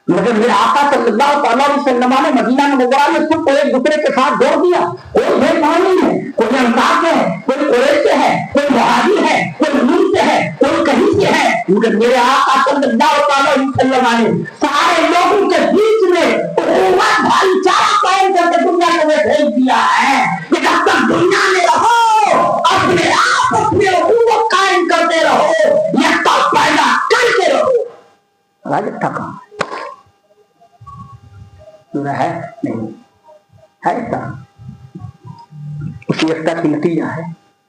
Speaker 1: मगर मेरे आका सल्लल्लाहु अलैहि वसल्लम ने मदीना मुनव्वरा में सबको एक दूसरे के साथ जोड़ दिया। कोई भेदभाव नहीं है, कोई अंसार से है, कोई कुरैश से है, कोई मुहाजिर है, कोई नूर से है, कोई कहीं से है, मगर मेरे आका सल्लल्लाहु अलैहि वसल्लम ने सारे लोगों के बीच में उम्मत भाईचारा कायम करके दुनिया को भेज दिया है कि जब तक दुनिया में रहो अपने आपस में उम्मत कायम करते रहो, एकता पैदा करते रहो। राजत्ता कहाँ है? नहीं है एकता। उसी एकता की नतीजा है,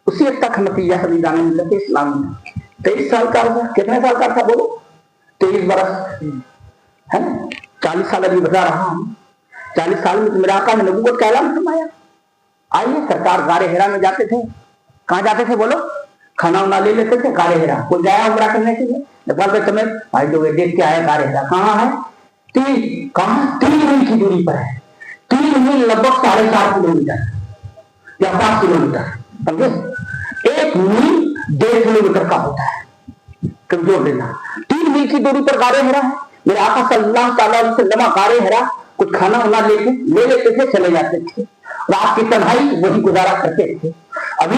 Speaker 1: उसी एकता का नतीजा है मिलत इस्लाम में 23 साल का, कितने साल का था बोलो? 23 बरस है ना, 40 साल अभी बता रहा हूँ। 40 साल में मेरे आका ने नबूवत का ऐलान फरमाया। आइए सरकार गारे हिरा में जाते थे। कहाँ जाते थे बोलो? खाना उना ले लेते थे गारे हिरा। कोई गया उमरा करने के लिए, नेपाल पे तुम्हें भाई जो देख के आए गारे हिरा कहाँ है? 3 मील की दूरी पर है। 3 मील लगभग 4.5 किलोमीटर या 5 किलोमीटर, समझे? 1 मील 1.5 किलोमीटर का होता है, कमजोर देना। 3 मील की दूरी पर गारे हिरा है। मेरे आका सल्लल्लाहु अलैहि वसल्लम गारे हिरा कुछ खाना उना ले लेते थे, चले जाते थे। रात की तन्हाई वही गुजारा करते थे। अभी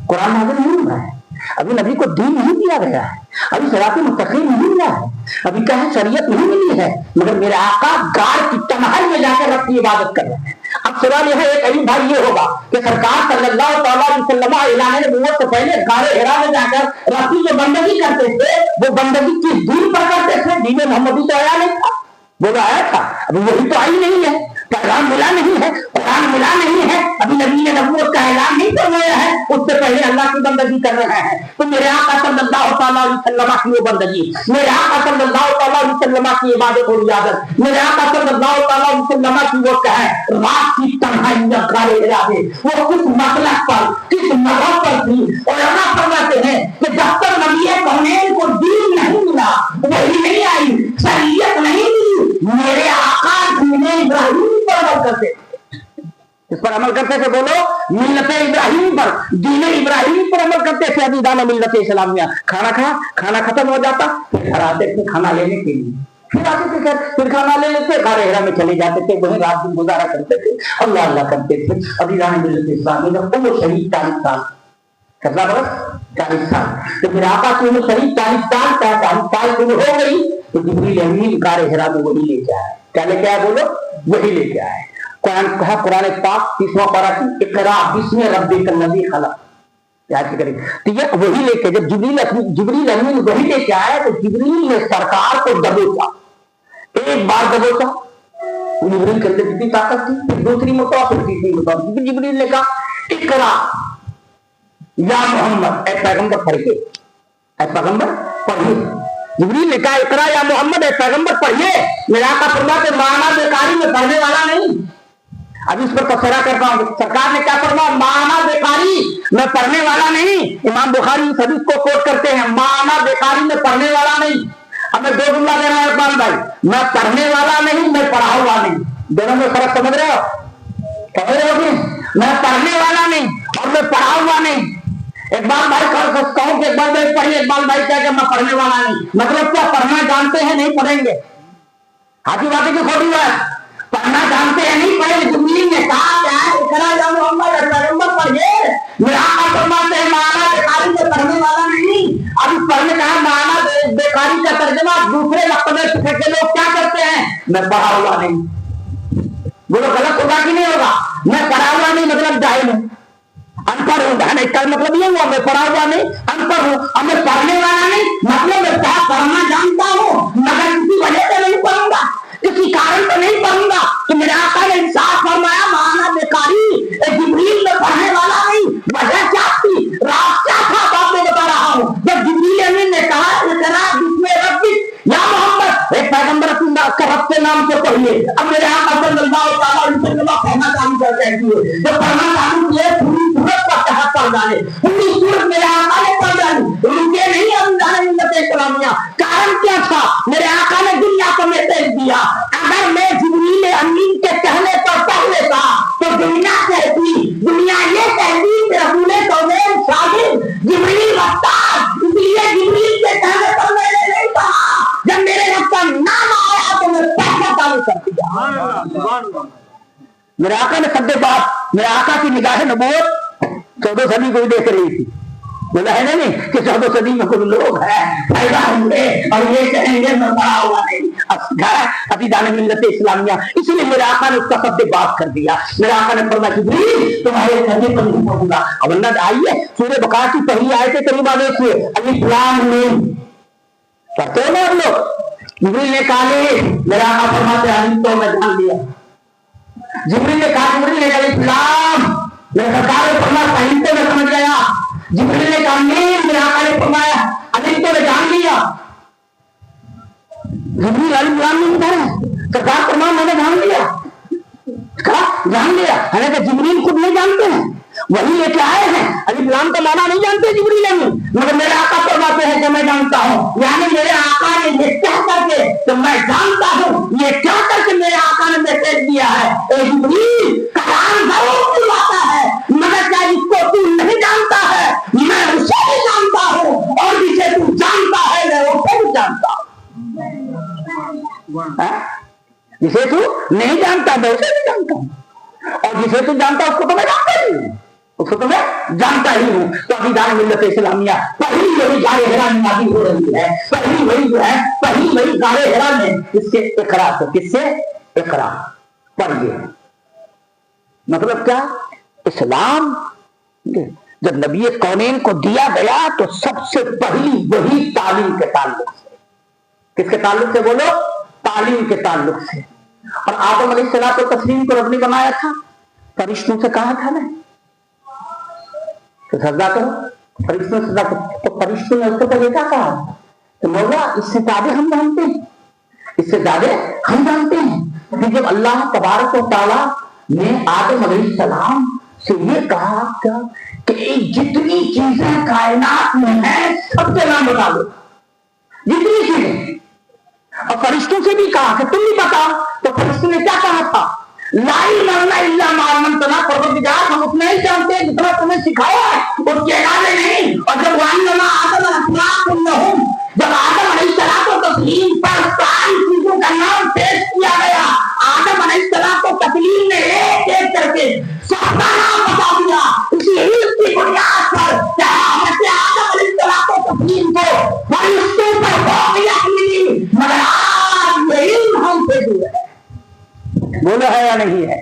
Speaker 1: कुरान नाज़िल नहीं हुआ है, अभी नबी को दीन नहीं दिया गया है, अभी सिरात मुस्तकीम नहीं मिला है, अभी क्या है शरीयत नहीं मिली है, मगर मेरे आका गार की तन्हाई में जाकर रब की इबादत कर रहे हैं। अब सवाल यह है करीब भाई ये होगा कि सरकार सल्लल्लाहु अलैहि वसल्लम ऐलान नबूवत से पहले गारे हिरा में जाकर रब की जो बंदगी करते थे वो बंदगी किस दीन पर करते थे? दीन मोहम्मदी तो आया नहीं था, बोला आया था, अभी वही तो आई नहीं है, पैगाम मिला नहीं है, कुरान मिला नहीं है, अभी नबी ने नबूवत का ऐलान नहीं करवाया है, उससे पहले अल्लाह की बंदगी कर रहे हैं। तो मेरे आका सल्लल्लाहु अलैहि वसल्लम की वो बंदगी, मेरे आका सल्लल्लाहु अलैहि वसल्लम की इबादत और इबादत, मेरे आका सल्लल्लाहु अलैहि वसल्लम की वो क्या है रात की तन्हाई में गारे हिरा में, वो किस मतलब पर, किस मजहब पर थी। और अल्लाह फरमाते हैं कि जब तक नबी कौनैन को दीन नहीं मिला, वही नहीं आई, शरीयत नहीं मिली, मेरे आका दीन इब्राहिम पर अमल करते थे। इस पर अमल करते थे, बोलो मिल्लत इब्राहिम पर, दीन इब्राहिम पर अमल करते थे। अभी दाना मिल्लत इस्लामिया। खाना खा, खाना खत्म हो जाता, फिर घर आते थे खाना लेने के लिए, फिर आते थे, फिर खाना ले लेते, गारे हिरा में चले जाते थे, वहीं रात दिन गुजारा करते थे, अल्लाह अल्लाह करते थे। अभी दाना मिल्लत इस्लामिया वो शहीद 40 साल, कितना बरस? 40 साल। तो फिर आका की उम्र शहीद 40 साल का 40 साल की हो गई तो जिब्रील अमीन गारे हिरा में वही लेके आए। क्या लेके आए बोलो? वही लेके आए। कुरान कहा, कुरान पाक 30वां पारा की इकरा बिस्मि रब्बिकल लज़ी खलक़, याद करें। तो ये वही लेके, जब जिब्रील अमीन वही लेके आए तो जिब्रील ने सरकार को दबोचा, एक बार दबोचा। जिब्रील के अंदर कितनी ताकत थी, फिर दूसरी मरतबा, फिर तीसरी मरतबा जिब्रील ने कहा इकरा या मोहम्मद, ऐ पैगंबर पढ़िए, ऐ पैगंबर पढ़िए। जिब्रील ने कहा इकरा या मोहम्मद, ऐ पैगंबर पढ़िए। मेरा आका फरमाते माना बेकारी में पढ़ने वाला नहीं। अभी इस पर तफसीर करता हूं, सरकार ने क्या फरमाया? माना बेकारी में पढ़ने वाला नहीं। इमाम बुखारी इस हदीस को कोट करते हैं, माना बेकारी में पढ़ने वाला नहीं। अब मैं 2 जुमला दे रहा हूं इकबाल भाई, मैं पढ़ने वाला नहीं, मैं पढ़ा हुआ नहीं। दोनों में फर्क समझ रहे हो? समझ रहे हो? मैं पढ़ने वाला नहीं और मैं पढ़ा हुआ नहीं। इकबाल भाई कहूं कि इकबाल भाई पढ़िए, इकबाल भाई क्या कि मैं पढ़ने वाला नहीं, मतलब क्या पढ़ना जानते हैं नहीं पढ़ेंगे? हाथी बातें की खोटी बात, पढ़ना जानते हैं नहीं पढ़ेंगे। जिब्रील ने कहा क्या है इकरा या मोहम्मद, पैगंबर पढ़िए। मेरा आका फरमाते हैं माना बेकारी में पढ़ने वाला नहीं। अब इस पढ़ने का माना बेकारी का तर्जुमा दूसरे लफ्ज़ के लोग क्या करते हैं? मैं पढ़ा हुआ नहीं। बोलो गलत होगा कि नहीं होगा? मैं पढ़ा हुआ नहीं मतलब जाहिल हूं, अनपढ़ हूं, इसका मतलब ये हुआ मैं पढ़ा हुआ नहीं, अनपढ़ हूं। अब मैं पढ़ने वाला नहीं मतलब मैं क्या पढ़ना जानता हूं, मगर किसी वजह से नहीं पढ़ूंगा, किसी कारण से नहीं पढ़ूंगा। तो मेरे आका ने इंसाफ फरमाया माना बेकारी, जिब्रील में पढ़ने वाला नहीं। वजह क्या थी, रात क्या था, बात मैं बता रहा हूं। जब जिब्रील अमीन ने कहा इकरा बिस्मि रब्बिक या मोहम्मद, एक पैगंबर का रब के नाम से पढ़िए। अब मेरे आका सल्लल्लाहु अलैहि वसल्लम पढ़ना चालू कर दिए। जब पढ़ना चालू किए पूरी सूरत का तहत पढ़ जाने, पूरी सूरत मेरे आका ने पढ़ जानी, रुके नहीं अमदान मिल्लत इस्लामिया। कारण क्या था? मेरे आका ने दुनिया को मैसेज दिया, अगर मैं जिब्रील अमीन के कहने पर पढ़ लेता तो दुनिया कहती, दुनिया ये कहती रसूल कौनैन शाहिद जिब्रील रफ्तार। इसलिए जिब्रील के कहने पर मैंने नहीं पढ़ा, जब मेरे रब का नाम आया तो मैं पढ़ना चालू कर दिया। मेरे आका ने शब्द बात, मेरे आका की निगाह नबूवत 14 सदी को देख रही थी। बोला है नहीं कि 14 सदी में कुछ लोग हैं पैदा हुए और ये कहेंगे मैं पढ़ा हुआ नहीं, अभी दाने मिल्लत इस्लामिया। इसलिए मेरे आका ने उसका शब्द बात कर दिया। मेरे आका ने फरमाया जिब्रील तुम्हारे कहने पर नहीं पहुंचूंगा। अब अन्ना आइए सूरह बकरा की पहली आयत करीबा देखिए, अलिफ लाम मीम करते हो ना आप लोग। जिब्रील ने कहा मेरा आका फरमाते अलिफ तो मैं जान लिया। जिब्रील ने कहा अलिफ लाम, मेरे सरकार ने फरमाया अलिफ तो मैं समझ गया। जिब्रील ने कहा मीम, मेरे आका ने फरमाया अलिफ तो मैं जान लिया। जिब्रील अलैहिस्सलाम नहीं बता रहे, सरकार प्रमाण मैंने जान लिया, जान लिया। हालांकि जिब्रील खुद नहीं जानते हैं, वही लेके आए हैं। अलैहिस्सलाम का माना नहीं जानते जिब्रील, मगर मेरे आका फरमाते हैं कि मैं जानता हूँ, यानी मेरे आका ने ये कह करके तो मैं जानता हूँ, ये क्या करके मेरे आका ने मैसेज दिया है, ए जिब्रील कलाम जरूर बुलाता है, मगर क्या इसको तू नहीं जानता है, मैं उसे भी जानता हूँ, और जिसे तू जानता है मैं उसे भी जानता हूँ। जिसे तू नहीं जानता मैं उसे भी जानता हूँ, और जिसे तू जानता उसको तो मैं जानता ही हूँ, उसको तो मैं जानता ही हूँ। तो अभी दान मिल्लत इस्लामिया पहली वही गारे हेरा में नादी हो रही है, पहली वही जो है पहली वही गारे हेरा में इसके इकरार से, किससे इकरार पढ़िए। मतलब क्या, इस्लाम जब नबी कौनैन को दिया गया तो सबसे पहली वही तालीम के ताल्लुक से, किसके ताल्लुक से बोलो, तालीम के ताल्लुक से। और आदम अलैहिस्सलाम को तस्लीम को रब ने बनाया था, फरिश्तों से कहा था ना तो सजदा करो, फरिश्तों से सजदा करो, तो फरिश्तों ने उसको पहले क्या कहा, तो मौला इससे ज्यादा हम जानते हैं, इससे ज्यादा हम जानते हैं कि जब अल्लाह तबारक व तआला ने आदम अलैहिस्सलाम से ये कहा कि जितनी चीजें कायनात में है सबके नाम बता दो, जितनी चीजें, और फरिश्तों से भी कहा कि तुम भी बताओ, तो फरिश्तों ने क्या कहा था, लाई मरना इल्ला मारमन तना, परवरदिगार हम उतना ही जानते हैं जितना तुम्हें सिखाया है, उसके अलावा नहीं। और जब जब आदम अलैहिस्सलाम को तस्लीम पर सारी चीजों का नाम पेश किया गया, आदम अलैहिस्सलाम को तस्लीम ने एक एक करके सबका नाम बता दिया। इसकी बुनियाद पर आदम अलैहिस्सलाम को तस्लीम को फरिश्तों पर फौकियत मिली, मगर आज ये इल्म हमसे दूर है, बोलो है या नहीं है,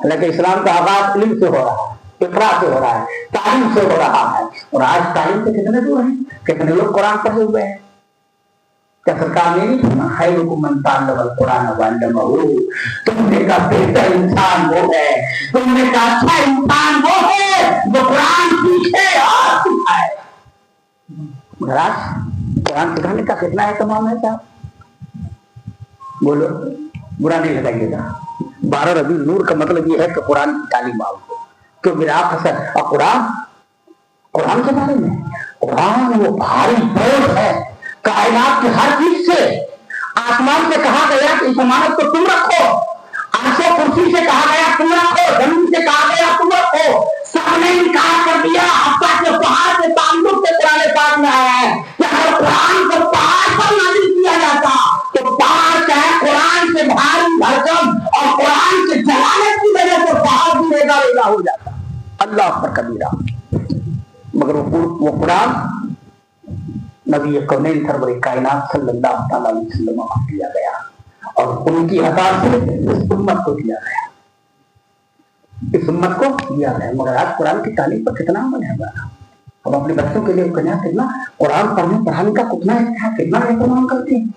Speaker 1: लेकिन इस्लाम का आगाज इल्म से हो रहा है, इकरा से हो रहा है, तालीम से हो रहा है। और आज तालीम से कितने दूर हैं, कितने लोग कुरान पढ़े हुए हैं। क्या सरकार ने नहीं सुना, खैरुकुम मन तअल्लमल कुरान व अल्लमहु, तुमने का बेहतर इंसान वो है, तुमने का अच्छा इंसान वो है जो कुरान सीखे और सिखाए। मगर आज कुरान सिखाने का कितना एहतमाम है साहब, बोलो बुरा नहीं लगाइएगा। 12 रबी नूर का मतलब ये है कि कुरान की तालीम आओ, क्यों मेरा असर। और कुरान के बारे में, कुरान वो भारी बोझ है कायनात की हर चीज से। आसमान से कहा गया कि इस अमानत को तुम रखो, आंसू कुर्सी से कहा गया तुम रखो, जमीन से कहा गया तुम रखो, सबने इनकार कर दिया। हत्ता के पहाड़ के ताल्लुक से कुरान पाक में आया है कि अगर कुरान को पहाड़ पर नाजिल किया जाता तो पहाड़ चाहे कुरान से भारी भरकम और कुरान के जलाने की वजह से पहाड़ भी रेगा हो जाता। अल्लाह पर कबीरा। मगर वो कुरान नबी कौनैन सरवर कायनात सल्लल्लाहु अलैहि वसल्लम को दिया गया और उनकी अता से इस उम्मत को दिया गया, इस उम्मत को दिया गया। मगर आज कुरान की तालीम पर कितना अमल है हमारा। हम अपने बच्चों के लिए कितना कुरान पढ़ाने का कितना एहतमाम करते हैं।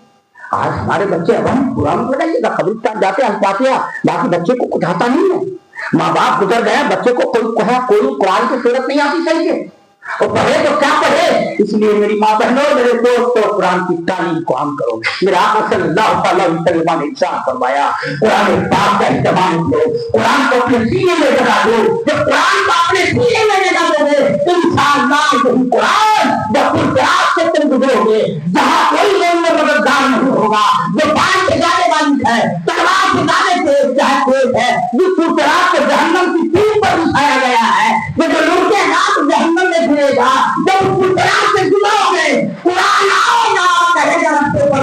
Speaker 1: आज हमारे बच्चे, अब हम कुरान पढ़ाइएगा, कब्रिस्तान जाते हैं फातिहा, बाकी बच्चे को कुछ आता नहीं है। माँ बाप गुजर गए, बच्चे को कोई कुरान की सूरत नहीं आती सही है, और पढ़े तो क्या पढ़े। इसलिए मेरी माँ बहनों, मेरे दोस्तों, कुरान की तालीम को हम करो। मेरा आका सल्लल्लाहु अलैहि वसल्लम ने इरशाद फरमाया, कुरान पाक का इस्तेमाल करो, कुरान को अपने सीने में लगा दो। जब कुरान को अपने सीने में लगा दोगे इंशाअल्लाह यही कुरान जब से तुम गुजरोगे, जहाँ कोई मददगार नहीं होगा, जो बाढ़ से जाने वाली है, तलवार से जाने से चाहे कोई है, जिस को जहन्नम की पीठ पर बिछाया गया है, जो लोग के हाथ जहन्नम में गिरेगा, जब उस कुरान से गुजरोगे, कुरान आओगा कहेगा रस्ते पर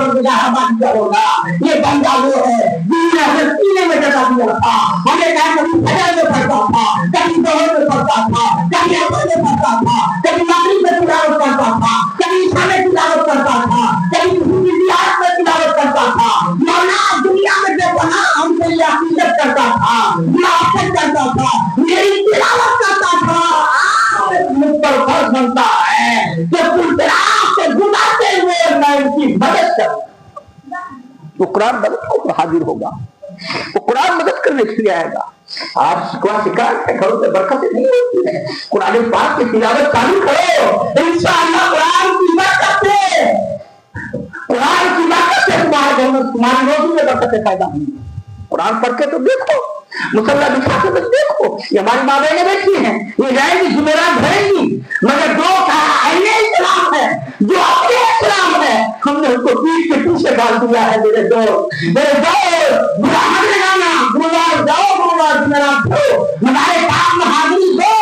Speaker 1: होगा। ये बंदा वो है जिसने अपने सीने में जगह दिया था। हमें कहा कभी फजर में पढ़ता था, कभी जोहर में पढ़ता था, कभी असर में पढ़ता था, कभी मगरिब में तिलावत करता था, कभी ईशा में तिलावत करता था, कभी जिहाद में तिलावत करता था। मौला दुनिया में जो बना हमसे ये अकीदत करता था, ये करता था, मेरी तिलावत करता था। मुझ पर फर्ज बनता है कि से गुनाते हुए मैं उनकी मदद करूं। वो कुरान मदद को हाजिर होगा, वो कुरान मदद करने के लिए आएगा। आज शिकायत घरों से बरकत नहीं होती है। कुरान पाक की तिलावत चालू करो, इंशाअल्लाह कुरान की बरकत से कुरान की बरकत से तुम्हारे घर में तुम्हारी रोजी में बरकतें पैदा हुई। कुरान पढ़ के तो देखो, मुसल्ला बिछा के तो देखो, ये हमारी माँ बहनें बैठी हैं, ये जाएंगी जुमेरात भरेंगी, मगर जो आईने इस्लाम है, जो अपने इस्लाम है, हमने उसको पीठ के पीछे डाल दिया है। मेरे दोस्त बुरा मत लगाना, गुरुवार जाओ, गुरुवार जुमेरात दो, हमारे काम में हाजिरी दो,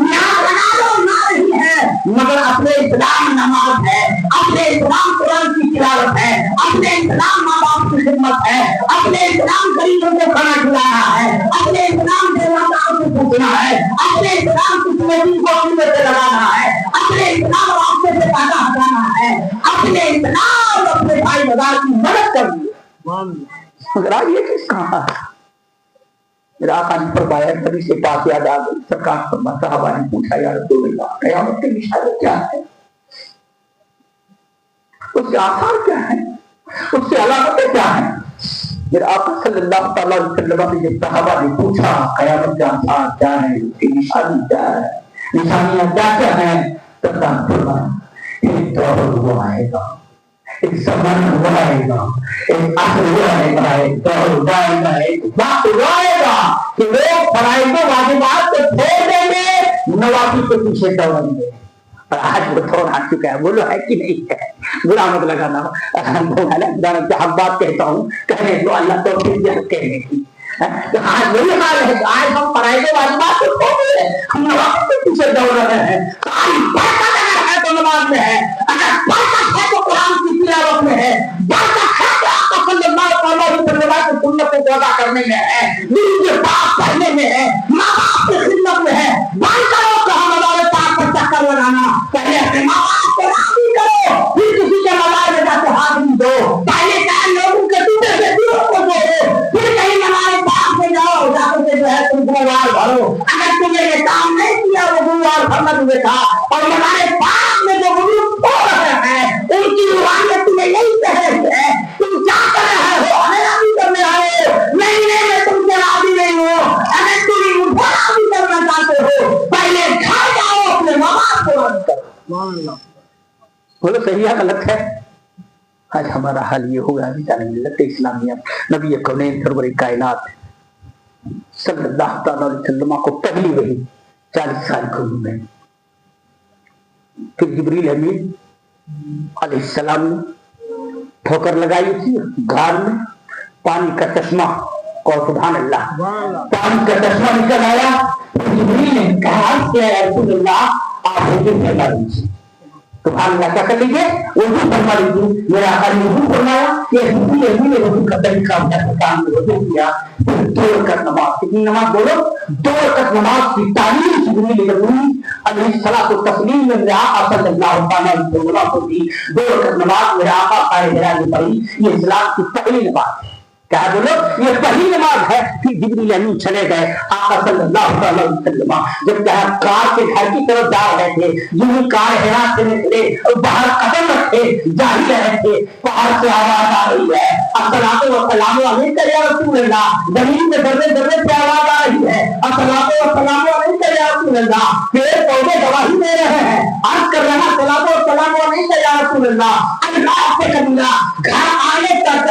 Speaker 1: न्याज लगा दो, ना नहीं है, मगर अपने इस्लाम नमाज है, अपने इस्लाम कुरान की तिलावत है, अपने इस्लाम माँ बाप की खिदमत है, अपने इस्लाम गरीबों को खाना खिलाना है, अपने इस्लाम देवताओं को पूछना है, अपने इस्लाम की कमेटी को सीने से लगाना है, अपने इस्लाम रास्ते से काटा हटाना है, अपने इस्लाम अपने भाई बाजार की मदद करनी है। मगर आज ये किस कहा मेरा आका ने फरमाया, तभी से पास याद आ गई, सरकार साहबा ने पूछा, यार रसूलुल्लाह क़यामत के निशाने क्या है, उसके आसार क्या है, उससे अलामतें क्या है। मेरे आका सल्लल्लाहु अलैहि वसल्लम से जब साहबा ने पूछा क़यामत के आसार क्या है, उसकी निशानी क्या है, निशानियां क्या क्या है, तब फरमाया एक दौर हुआ आएगा, एक समय हुआ आएगा, एक असर हुआ आएगा, एक दौर हुआ आएगा, एक वक्त हुआ आएगा कि लोग फराइज़ वाजिबात को छोड़ देंगे, नवाफिल के पीछे दौड़ेंगे। और आज वो दौर आ चुका है, बोलो है कि नहीं है, बुरा मत लगाना, हक बात कहता हूँ, कहने दो, अल्लाह तो कहने की। आज वही हाल है, आज हम फराइज़ वाजिबात को छोड़ रहे हैं, हम नवाफिल के पीछे दौड़ रहे हैं। आज बरकत अगर है तो नमाज में है, अगर बरकत है तो कुरान की तिलावत में है, बरकत है तो आका सल्लल्लाहु अलैहि वसल्लम की सुन्नतों को अदा करने में है, दीन के पास पढ़ने में है, माँ बाप की खिदमत में है। बनकरों को हम हमारे पास पर चक्कर लगाना, पहले अपने माँ बाप को राजी करो, फिर किसी के मज़ार में जाकर हाजिरी दो, पहले चार लोगों के टूटे से दिलों को दो, फिर कहीं हमारे पास में जाओ, जाकर के जो है तुम गुरुवार भरो। अगर तुमने ये काम नहीं किया, वो गुरुवार भरना तुम्हें था, और हमारे पास में जो गुरु हो रहे हैं उनकी रुहानियत तुम्हें नहीं सहज है, तुम क्या कर रहे हो, हमें राजी करने आए हो, नहीं नहीं मैं तुमसे राजी नहीं हूँ। अगर तुम मुझे राजी करना चाहते हो, पहले घर जाओ, अपने माँ बाप को राजी करो। बोलो सही है गलत है? आज हमारा हाल ये हो गया, मिल्लत इस्लामिया नबी कौनैन सरवर कायनात सल्लल्लाहु अलैहि वसल्लम को पहली वही 40 साल की उम्र में, फिर जिब्रील अमीन अलैहिस्सलाम ने ठोकर लगाई थी घार में, पानी का चश्मा, और सुभान अल्लाह, पानी का चश्मा निकल आया। जिब्रील ने कहा कि रसूलुल्लाह आप वज़ू फरमा लीजिए, सुभान अल्लाह, क्या कर लीजिए, वज़ू फरमा लीजिए। मेरा आका ने वज़ू फरमाया, ये जिब्रील अमीन ने वज़ू का तरीका काम में वज़ू किया, फिर 2 रकात नमाज, कितनी नमाज बोलो, 2 रकात नमाज की तालीम जिब्रील अमीन अलैहिस्सलातु तस्लीम में मेरे आका सल्लल्लाहु अलैहि वसल्लम को दी। 2 रकात नमाज मेरे आका कायदे ने पढ़ी, ये इस्लाम की पहली नमाज है। क्या बोलो, ये पहली नमाज है। फिर जिब्रील अमीन चले गए, आका सल्लल्लाहु अलैहि वसल्लम जब कार के घर की तरफ जा रहे थे, यूं कार हिरा से निकले और बाहर कदम रखे जा ही रहे थे, पहाड़ से आवाज आ रही है, अस्सलातु वस्सलामु अलैका या रसूलल्लाह, जमीन पे दर्रे दर्रे से आवाज आ रही है, अस्सलातु वस्सलामु अलैका या रसूलल्लाह, पेड़ पौधे गवाही दे रहे हैं, अर्ज कर रहे हैं अस्सलातु वस्सलामु अलैका या रसूलल्लाह। अल्लाह से कबीला घर आने तक,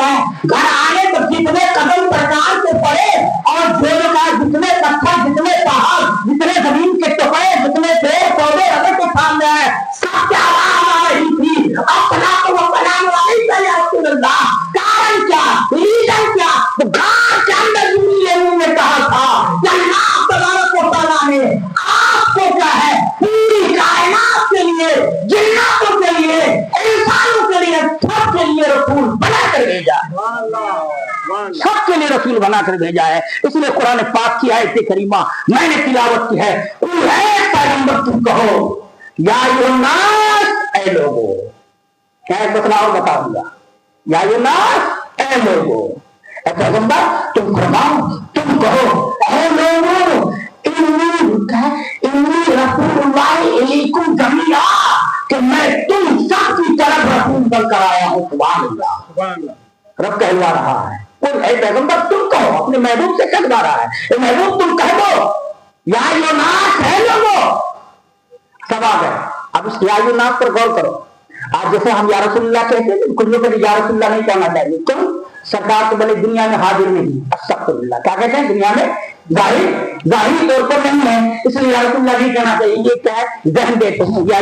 Speaker 1: घर आने तक जितने कदम सरकार से पड़े, और जो का जितने पत्थर, जितने पहाड़, जितने जमीन के टुकड़े, जितने पेड़ पौधे रहे के सामने है, सबसे आवाज आ रही थी अस्सलातु वस्सलामु अलैका या रसूलल्लाह। कारण क्या, रीजन क्या, तो घर के अंदर जिब्रील ने कहा था कि अल्लाह तबारक व तआला ने आपको क्या है, पूरी कायनात के लिए, जिन्नातों के लिए, इंसानों के लिए, सबके लिए रसूल बनाकर भेजा, सबके लिए रसूल बनाकर भेजा है। इसलिए कुरान पाक की आयत करीमा मैंने तिलावत की है, पैगंबर तुम कहो या अय्युहन्नास, ऐ लोगों, क्या बताऊंगा, या अय्युहन्नास, ऐ लोगों, ऐ पैगंबर तुम फरमाओ, तुम कहो, ऐ लोगों, इन्नी रसूलुल्लाह इलैकुम जमीआ, कि मैं तुम सबकी तरफ रसूल बनकर आया हूँ। सुभान अल्लाह, रब कहलवा रहा है, ऐ पैगंबर तुम कहो, अपने महबूब से कहलवा रहा है, महबूब तुम कह दो या अय्युहन्नास, है लोगों, सब आ गए। अब इस या अय्युहन्नास पर गौर करो, آج جیسے ہم یا رسول اللہ کہتے ہیں کچھ لوگ یا رسول اللہ نہیں کہنا چاہیے، کیوں؟ سرکار تو بھلے دنیا میں حاضر نہیں، استغفر اللہ، کیا کہتے ہیں دنیا میں ظاہری طور پر نہیں ہے، اس لیے یا رسول اللہ نہیں کہنا چاہیے۔ یہ کیا ہے؟ ذہن دیتے ہیں یا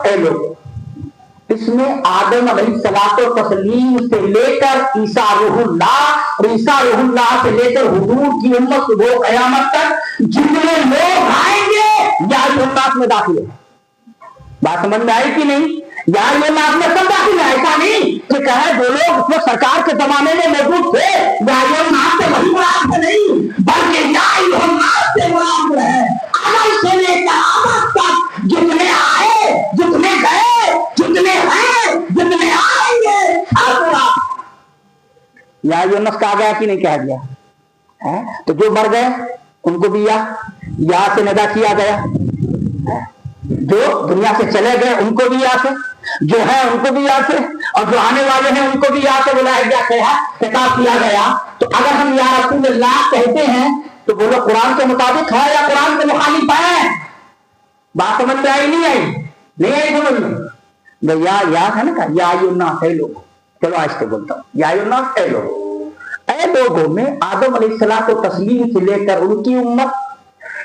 Speaker 1: اے لوگ، اس میں آدم علیہ الصلوۃ والتسلیم سے لے کر عیسیٰ روح اللہ اور عیسیٰ روح اللہ سے لے کر حضور کی امت سے وہ قیامت تک جتنے لوگ آئیں گے یا الناس میں داخل ہے۔ بات سمجھ میں آئی کہ نہیں؟ یا الناس میں سب داخل ہے، ایسا نہیں کہ کہے جو لوگ اس وقت سرکار کے زمانے میں موجود تھے یا الناس سے وہی مراد نہیں، بلکہ یا الناس سے مراد ہے اول سے لے کر آخر تک جتنے آئے، جتنے گئے، جتنے ہیں، جتنے آئیں گے۔ یا یونس کہا گیا کہ نہیں کہا گیا؟ تو جو مر گئے ان کو بھی یا سے ندا کیا گیا، جو دنیا سے چلے گئے ان کو بھی یا سے، جو ہے ان کو بھی یا سے، اور جو آنے والے ہیں ان کو بھی یا سے بلایا گیا، خطاب کیا گیا۔ تو اگر ہم یا رسول اللہ کہتے ہیں تو بولو قرآن کے مطابق ہے یا قرآن کے مخالف ہے؟ بات سمجھ میں آئی نہیں آئی؟ نہیں آئی سمجھ میں؟ یا ہے نا کہا یا الناس اے لوگ، چلو آج سے بولتا ہوں یا الناس اے لوگ، اے لوگوں میں آدم علیہ الصلوۃ والتسلیم سے لے کر ان کی امت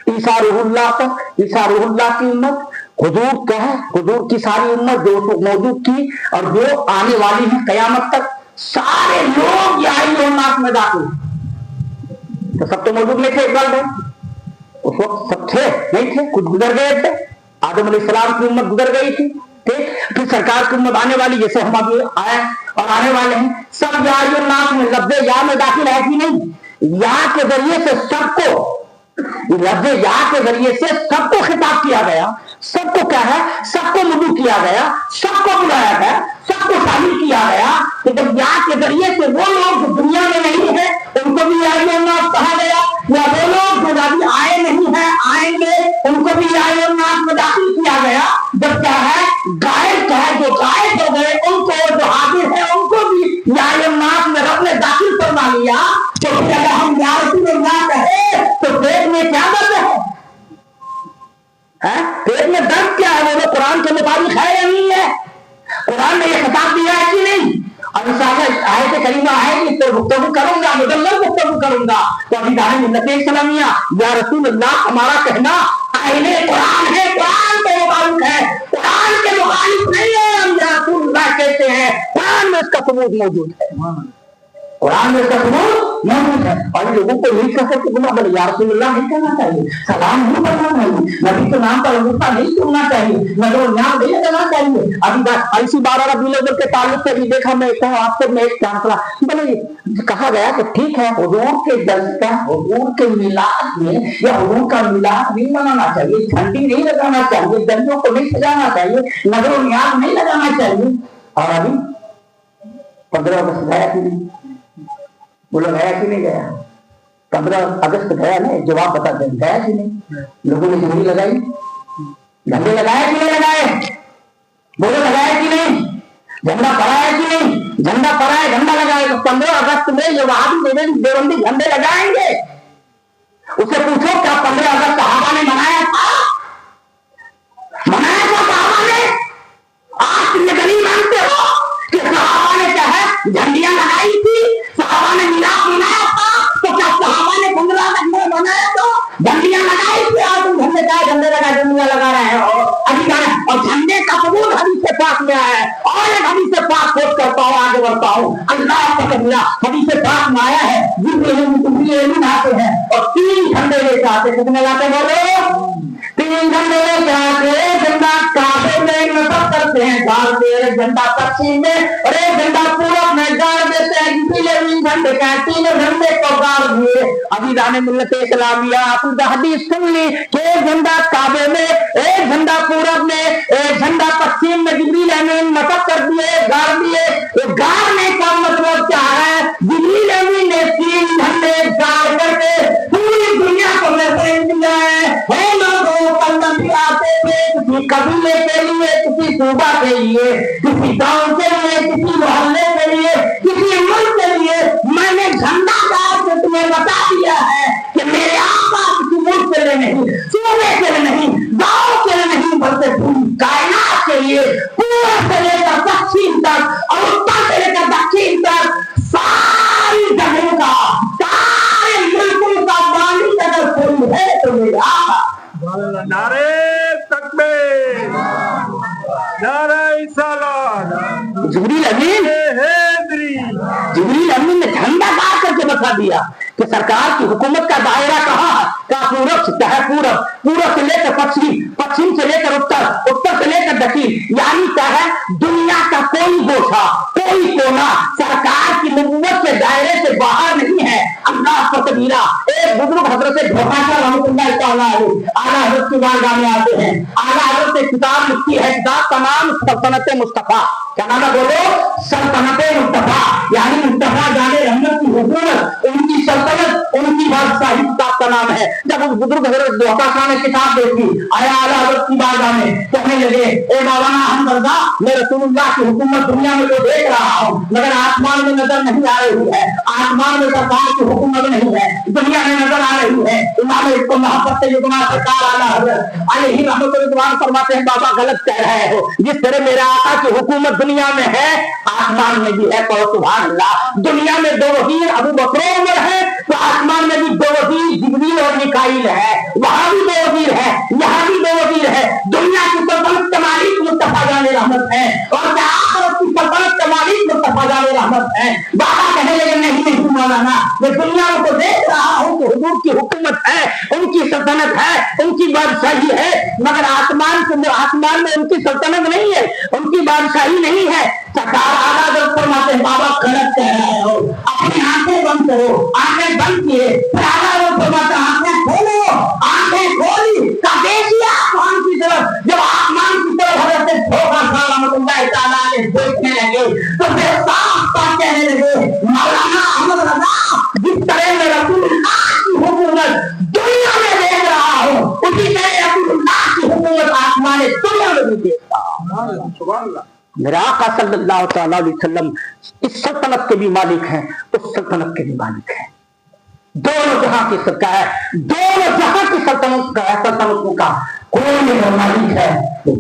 Speaker 1: عیسیٰ روح اللہ تک، عیسیٰ روح اللہ کی امت، حضور کا ہے، حضور کی ساری امت جو موجود تھی اور جو آنے والی ہے قیامت تک، سارے لوگ یا الناس میں داخل ہیں۔ تو سب تو موجود نہیں تھے اقبال بھائی، اس وقت سب تھے نہیں تھے، کچھ گزر گئے تھے، آدم علیہ السلام کی امت گزر گئی تھی، ٹھیک، پھر سرکار کی امت آنے والی جیسے ہم ابھی آئے اور آنے والے ہیں، سب یا الناس میں لفظ یا میں داخل ہے کہ نہیں؟ یا کے ذریعے سے سب کو، لفظ یا کے ذریعے سے سب کو خطاب کیا گیا، سب کو کیا ہے؟ سب کو مدعو کیا گیا، سب کو بلایا گیا، سب کو شامل کیا گیا۔ کہ جب یا کے ذریعے سے وہ لوگ جو دنیا میں نہیں ہے ان کو بھی یا الناس کہا گیا، یا وہ لوگ جو ابھی آئے نہیں ہیں آئیں گے ان کو بھی یا الناس میں داخل کیا گیا۔ جب کیا ہے غائب چاہے جو غائب ہو گئے ان کو، جو حاضر ہے ان کو بھی یا الناس میں رب نے داخل فرما لیا۔ تو اگر ہم یا رسول اللہ کہیں تو پیٹ میں کیا درد ہے؟ پیٹ میں درد کیا ہے؟ وہ قرآن کے مطابق ہے یا نہیں ہے؟ قرآن نے یہ خطاب دیا ہے کہ نہیں؟ اور اس آیت کریمہ ہے کہ تو گفتگو کروں گا، مدلل گفتگو کروں گا، تو ابھی دارِ ملت اسلامیہ یا رسول اللہ ہمارا کہنا آئین قرآن ہے، قرآن کے مطابق ہے، قرآن کے مخالف نہیں ہے۔ ہم یا رسول اللہ کہتے ہیں، قرآن میں اس کا ثبوت موجود ہے، قرآن میں اس کا ثبوت موجود ہے۔ اور لوگوں کو یہی کہہ کر بلا بولے یا رسول اللہ نہیں کہنا چاہیے، سلام نہیں کرنا چاہیے، نبی کے نام پر انگوٹھا نہیں سننا چاہیے، نظر نام نہیں لگانا چاہیے۔ ابھی ایسی 12 ربیع الاول کے تعلق سے بھی دیکھا میں آپ سے میں ایک فیصلہ بولے کہا گیا کہ ٹھیک ہے حضور کے جلسہ، حضور کے میلاد میں یا حضور کا میلاد نہیں منانا چاہیے، جھنڈی نہیں لگانا چاہیے، جنگوں کو نہیں سجانا چاہیے، نظر و نیاز نہیں لگانا چاہیے۔ اور ابھی 15 اگست گیا کہ نہیں؟ بولو گیا کہ نہیں گیا؟ 15 اگست گیا نا، جواب بتا دیں گیا کہ نہیں؟ لوگوں نے جھنڈی لگائی، جھنڈے لگائے کہ نہیں لگائے؟ بولو لگائے کہ نہیں؟ جھنڈا پڑا ہے کہ نہیں؟ جھنڈا پڑا ہے، جھنڈا لگائے۔ 15 اگست میں یہ وہابی دیوبندی جھنڈے لگائیں گے، اسے پوچھو کیا 15 اگست صحابہ نے منایا تھا؟ منایا تھا صحابہ نے؟ آپ نہیں مانتے ہو کہ صحابہ نے کیا ہے جھنڈیاں لگائی تھی، صحابہ نے میلاد منایا تھا؟ تو کیا صحابہ نے 15 اگست میں منایا تو جھنڈیاں لگائی تھی؟ آج تم جھنڈے کا جھنڈے لگا جھنڈیاں لگا رہے ہیں اور جھنڈے کا ثبوت حدیث پاک میں آیا ہے۔ اور ایک حدیث پاک کوٹ کرتا ہوں، آگے بڑھتا ہوں، اللہ کا قبلہ حدیث پاک میں آیا ہے، جبریل آتے ہیں اور 3 جھنڈے لے کے آتے، کتنے لاتے بولو؟ 3 جھنڈے لے کے آتے، ایک جھنڈا کعبے میں نصب کرتے ہیں گاڑ کے، ایک جھنڈا پچھم میں اور ایک جھنڈا پورب میں گاڑ دیتے ہیں، جبریل جھنڈے کا 3 جھنڈے کو گاڑ دیے۔ ابھی دانے ملت اسلامیہ آپ حدیث سن لی کہ ایک جھنڈا کعبے میں، ایک جھنڈا پورب میں، ایک جھنڈا پچھم میں، جبریل امین نصب کر دیے، گاڑ دیے۔ گاڑنے کا مطلب کیا ہے؟ جبریل امین نے 3 جھنڈے گاڑ کر کے پوری دنیا کو میسج دیا ہے لوگوں کلمہ آتے تھے، کسی قبیلے کے لیے، کسی صوبہ کے لیے، کسی گاؤں کے لیے، کسی محلے کے لیے، کسی ملک کے لیے میں نے جھنڈا گاڑ کے تمہیں بتا دیا ہے کہ میرے آقا کسی ملک کے لیے نہیں، صوبے کے لیے نہیں، گاؤں کے لیے نہیں، بلکہ پوری کائنات کے لیے
Speaker 2: नारे तकबीर, नारे सलात,
Speaker 3: जिब्रील अमीन ने झंडा गाड़ करके बता दिया कि सरकार की हुकूमत का दायरा कहाँ है, क्या पूरब से क्या है, पूरब से लेकर पश्चिम, पश्चिम से लेकर उत्तर, उत्तर से लेकर दक्षिण, यानी क्या है दुनिया का कोई गोशा, कोई कोना सरकार की नबूवत के दायरे से बाहर नहीं है। अल्लाह तकबीरा। एक बुजुर्ग हजरत आला हजरत की बारगाह में आते हैं। आला हजरत से किताब लिखी है, किताब का नाम सल्तनत मुस्तफा। क्या नाम है बोलो? सल्तनत मुस्तफा, यानी मुस्तफा जाने रहमत की हुकूमत, उनकी सल्तनत, उनकी बादशाही किताब का नाम है। जब उस बुजुर्ग हजरत दुआका खान ने किताब देखी, आया आला हजरत की बारगाह में, कहने लगे ए मौलाना हमदर्दा, मैं रसूलुल्लाह की हुकूमत दुनिया में तो देख रहा हूँ, मगर आसमान में नजर नहीं आ रही है, आसमान में सरकार की हुकूमत नहीं है, दुनिया में नजर आ रही है। इमाम इसको मोहब्बत से युगमा सरकार आला हजरत अलैहि रहमतुल्लाह फरमाते हैं, बाबा गलत कह रहे हो, जिस तरह मेरे आका की हुकूमत दुनिया में है आसमान में भी है। कहो सुभान अल्लाह। दुनिया में दो वजीर अबू बकर उमर है, तो आसमान में भी दो वजीर जिब्रील और मिकाईल है, वहां भी दो वजीर है, यहाँ भी दो वजीर है। दुनिया की सल्तनत का मालिक मुस्तफा जाने रहमत है, और आखिरत की सल्तनत का मालिक मुस्तफा जाने रहमत है। बाबा कहने लगे नहीं मौलाना, मैं दुनिया में तो देख रहा हूँ कि हुजूर की हुकूमत है, उनकी सल्तनत है, उनकी बादशाही है, मगर आसमान में उनकी सल्तनत नहीं है, उनकी बादशाही नहीं है। सरकार आला जब फरमाते हैं बाबा गलत कह रहे हो, अपनी आंखें बंद करो, आंखें बंद किए, फिर आला जब फरमाते आंखें खोलो, आंखें खोली का देखिए आसमान की तरफ। जब आसमान की तरफ हजरत धोखा रहमतुल्लाह तआला ने देखने लगे तो फिर साफ साफ कहने लगे मौलाना अहमद रजा, जिस तरह मैं रसूलुल्लाह की हुकूमत दुनिया में देख रहा हूँ, उसी तरह रसूलुल्लाह की हुकूमत आसमान दुनिया में भी देखता हूँ। मेरा आका सल्लल्लाहु तआला अलैहि वसल्लम इस सल्तनत के भी मालिक हैं, उस सल्तनत के भी मालिक हैं। दोनों जहां की सरकार है, दोनों जहां की सल्तनत सल्तनतों का कोई मालिक है। तो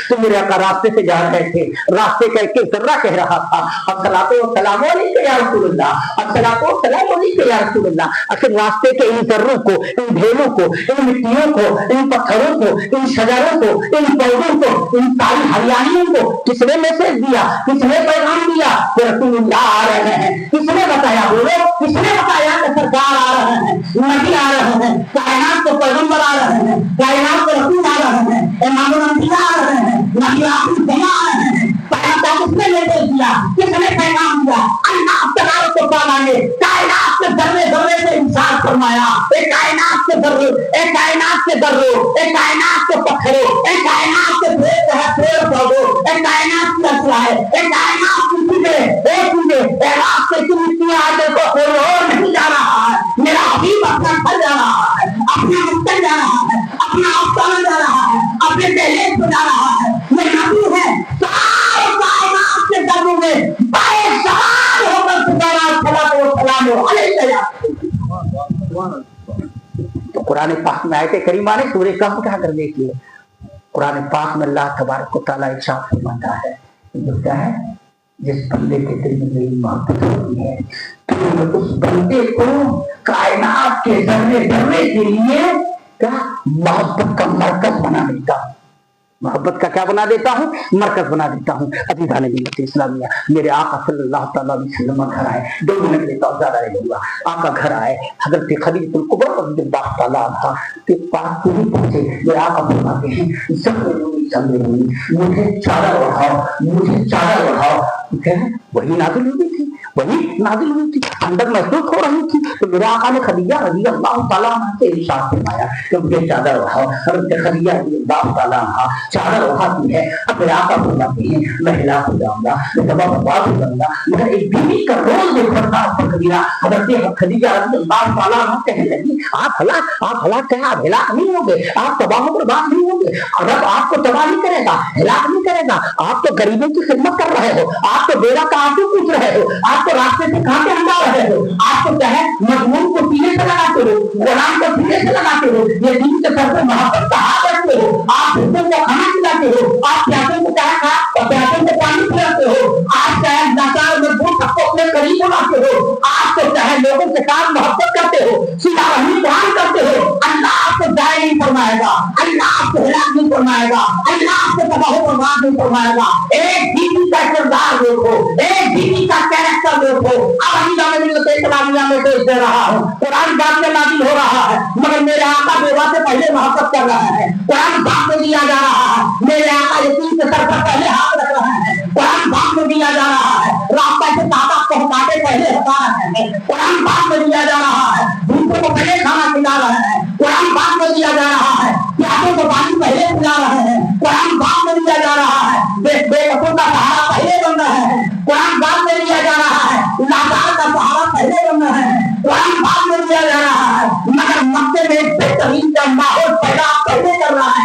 Speaker 3: तो मेरे आका रास्ते से जा रहे थे, रास्ते का एक जर्रा कह रहा था अस्सलातु वस्सलामु अलैका या रसूलल्लाह, अस्सलातु वस्सलामु अलैका या रसूलल्लाह। आखिर रास्ते के इन जर्रों को, इन ढेलों को, इन मिट्टियों को, इन पत्थरों को, इन शजरों को, इन पौधों को, इन सारी हरियालियों को किसने मैसेज दिया, किसने पैगाम दिया कि रसूलुल्लाह आ रहे हैं? किसने बताया? बोलो, किसने बताया कि सरकार आ रहे हैं, नबी आ रहे हैं, कायनात के पैगंबर आ रहे हैं, कायनात के रसूल आ रहे हैं, इमामुल अंबिया आ रहे हैं, नबी आखिर जमा आ रहे हैं? पैगाम किसने मैसेज दिया, किसने पैगाम दिया? अल्लाह तबारक व तआला ने कायनात के जर्रे जर्रे से इंसार फरमाया। एक कायनात के जर्रे, एक कायनात के जर्रों, एक कायनात के पत्थरों, एक कायनात के पेड़ पौधों, एक कायनात की असलाएं, एक कायनात की चीजें, एक चीजें रास्ते की मिट्टियां आगे को कोई और नहीं जा रहा है। मेरा हबीब अपना घर जा रहा है, अपना मस्जिद जा रहा है, अपना अफसाना जा रहा है, अपने दहलीज पे जा रहा है। मैं नबी है, सारे कायनात के दर्रों में बाए सवार होकर पुकारा सलातो सलाम अलैका या। तो कुरान पाक में आयत करीमा ने सूरह कहफ का कर देखिए। कुरान पाक में अल्लाह तबारक व तआला इरशाद फरमाता है, बोलता है जिस बंदे के दिल में मेरी मोहब्बत होती है तो उस बंदे को कायनात के जर्रे जर्रे के लिए क्या मोहब्बत का मरकज बना देता हूँ। मोहब्बत का क्या बना देता हूँ? मरकज बना देता हूँ। अजीज़ान मिल्लत इस्लामिया, मेरे आका सल्लल्लाहु तआला अलैहि वसल्लम घर आए, 2 मिनट लेता हूँ, ज्यादा नहीं लूंगा। आका घर आए, हजरत खदीजतुल कुबरा रज़ियल्लाहु तआला अन्हा के पास नहीं पहुंचे। मेरे आका फरमाते हैं मुझे चादर ओढ़ाओ, मुझे चादर ओढ़ाओ। वही नाज़िल हुई थी, वही नाज़िल हुई थी, अंदर महसूस हो रही थी। तो मेरे आका ने खदीजा रज़ियल्लाहु तआला अन्हा से इरशाद फरमाया कि मुझे चादर ओढ़ाओ। हज़रत खदीजा रज़ियल्लाहु तआला अन्हा चादर ओढ़ाती है। अब मेरे आका फरमाते हैं मैं हिला हो जाऊंगा, मैं दबा बर्बाद हो जाऊंगा, मगर एक बीवी का रोज देख पड़ता है। हज़रत खदीजा रज़ियल्लाहु तआला अन्हा कहने लगी आप हलाक क्या, आप हिलाक नहीं होंगे, आप तबाह बर्बाद नहीं होंगे। अगर आपको तबाह नहीं करेगा, हिलाक नहीं करेगा। आप तो गरीबों की खिदमत कर रहे हो, आप तो बेरा का आंसू पूछ रहे हो, आप तो रास्ते से कांटे हटा रहे हो, आप तो चाहे मजलूम को सीने से लगाते हो, गुलाम को सीने से लगाते हो, ये दीन के सर पे मोहब्बत का हाथ रखते हो, आप भूखों को खाना खिलाते हो, आप प्यासों को चाहे खा और प्यासों को पानी पिलाते हो, आप चाहे लाचार मजबूर सबको अपने करीब बुलाते हो, आप तो चाहे है, लोगों के साथ मोहब्बत करते हो, सिला रही कुरान करते हो, अल्लाह आपको जाय नहीं फरमाएगा, अल्लाह आपको हिलाक नहीं फरमाएगा, अल्लाह आपको तबाह बर्बाद नहीं फरमाएगा। एक बीवी का किरदार देखो, एक बीवी का कैरेक्टर देखो। अब इस्लामिया में पेश दे रहा हूँ, कुरान बाद में नाज़िल हो रहा है, मगर मेरे आका बेवा से पहले मोहब्बत कर रहा है। कुरान बाद में दिया जा रहा है, मेरे आका यतीम के सर पर पहले हाथ रख रहे हैं। कुरान बाद में दिया जा रहा है, रास्ता से ताकत को हटाते पहले हटा रहे हैं। कुरान बाद में दिया जा रहा है, भूखों को पहले खाना खिला रहे हैं। कुरान बाद में दिया जा रहा है, प्यासों को पानी पहले पिला रहे हैं। कुरान बाद में दिया जा रहा है, बेकसों का सहारा पहले बन रहे हैं। कुरान बाद में दिया जा रहा है, लाचार का सहारा पहले बन रहे हैं। कुरान बाद में दिया जा रहा है, मगर मक्के में एक बेहतरीन का माहौल पैदा पहले कर रहा है,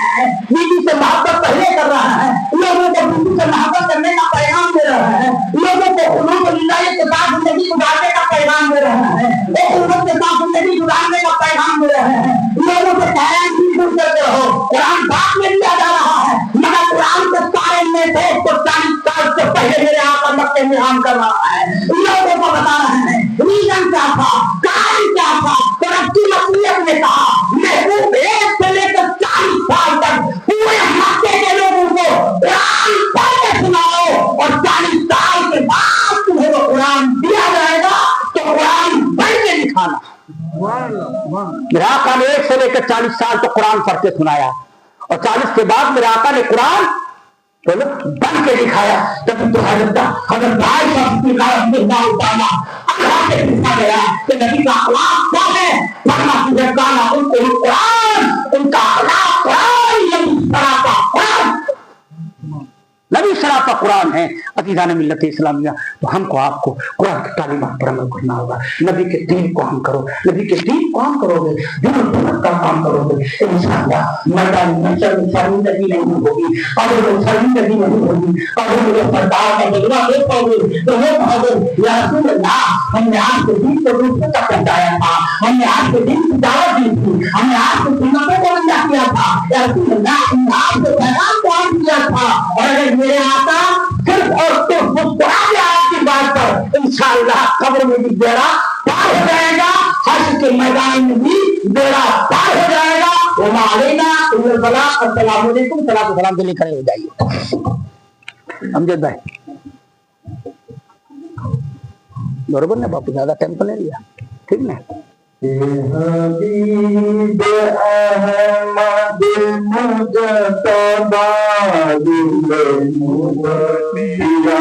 Speaker 3: बीवी से मोहब्बत पहले कर रहा है, लोगों को बीवी से मोहब्बत करने का पैगाम दे रहा है, लोगों को हुलूल इलाही के साथ जिंदगी गुजारने का पैगाम दे रहा है, एक उम्मत के साथ जिंदगी गुजारने का पैगाम दे रहे हैं। लोगों से कहना दूर करते रहो, कुरान बाद में दिया जा रहा है, मगर कुरान के सारे में से 40 साल से पहले मेरे आका मक्के में काम कर रहा है। लोगों को बता रहे हैं रीजन क्या था, कारण क्या था। तरक्की मसीहत ने कहा महबूब 1 से लेकर 40 साल तक पूरे मक्के के लोगों को कुरान पढ़ के सुनाओ, और 40 साल के बाद तुम्हें वो कुरान दिया जाएगा तो कुरान पढ़ के दिखाना। मेरे आका ने 1 से लेकर 40 साल तक कुरान पढ़ के सुनाया, और 40 के बाद मेरे आका ने कुरान बोलो बन के दिखाया। तब तो हजरत भाई अल्लाह से पूछा गया कि नबी का अखलाक क्या है? फरमा गाना उनको कुरान, उनका अखलाक कुरान, नबी शराब का कुरान है। अजीज़ान मिल्लत इस्लामिया, तो हमको आपको कुरान की तालीमात पर अमल करना होगा। नबी के दीन को हम करो, नबी के दीन को हम करोगे, जुम्मत का काम करोगे, इंशाअल्लाह मैदान में शर्मिंदगी नहीं होगी, कब्र में शर्मिंदगी नहीं होगी, कब्र में सरदार का बदला दे पाओगे तो वो कहोगे या रसूल अल्लाह, हमने आपके दीन को दूसरों तक पहुंचाया था, हमने आपके दीन की दावत दी थी, हमने आपके सुन्नतों को बंदा किया था, या रसूल अल्लाह हमने आपके पैगाम को आम किया था। और अगर मेरे आका सिर्फ और सिर्फ मुस्कुरा दिया आपकी बात पर, इंशाअल्लाह कब्र में भी बेड़ा पार हो जाएगा, हश्र के मैदान में भी बेड़ा पार हो जाएगा। अस्सलाम वालेकुम, सलाम के लिए खड़े हो जाइए। अमजद भाई बरोबर ना बापू, ज्यादा टाइम तो नहीं लिया, ठीक ना?
Speaker 1: हबीब अहमद मुजतबा दिल मुबतिया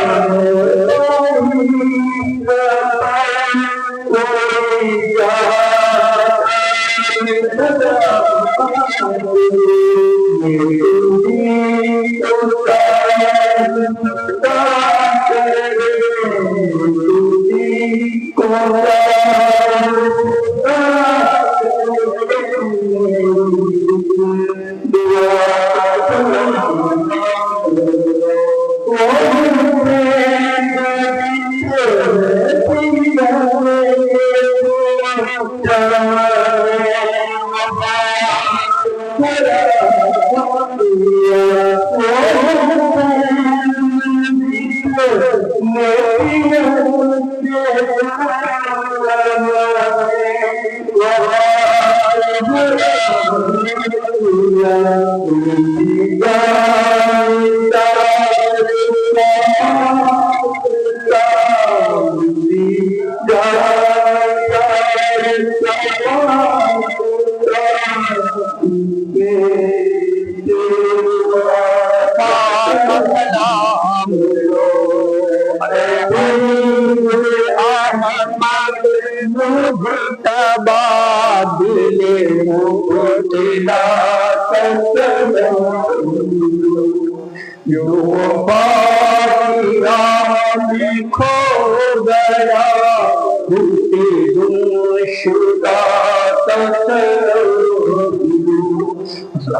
Speaker 2: Allah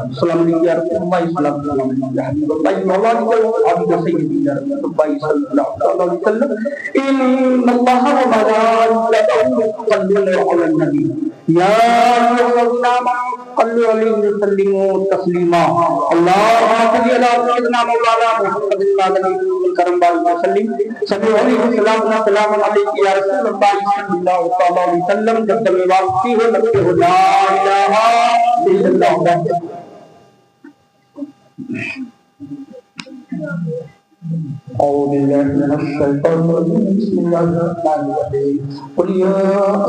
Speaker 3: السلام علیکم یا رسول اللہ صلی اللہ علیہ وسلم ان اللہ وملائکته یصلون علی النبی یا ایھا الذین آمنوا صلوا علیہ وسلموا تسلیما اللهم صل علی سیدنا مولانا محمد النبی الکریم وسلم صلی علیہ وسلم سلام علیک یا رسول اللہ صلی اللہ علیہ وسلم جب تم واقفی ہو لگتے ہو لا الہ الا اللہ. أعوذ بالله من الشيطان الرجيم بسم الله الرحمن الرحيم قل يا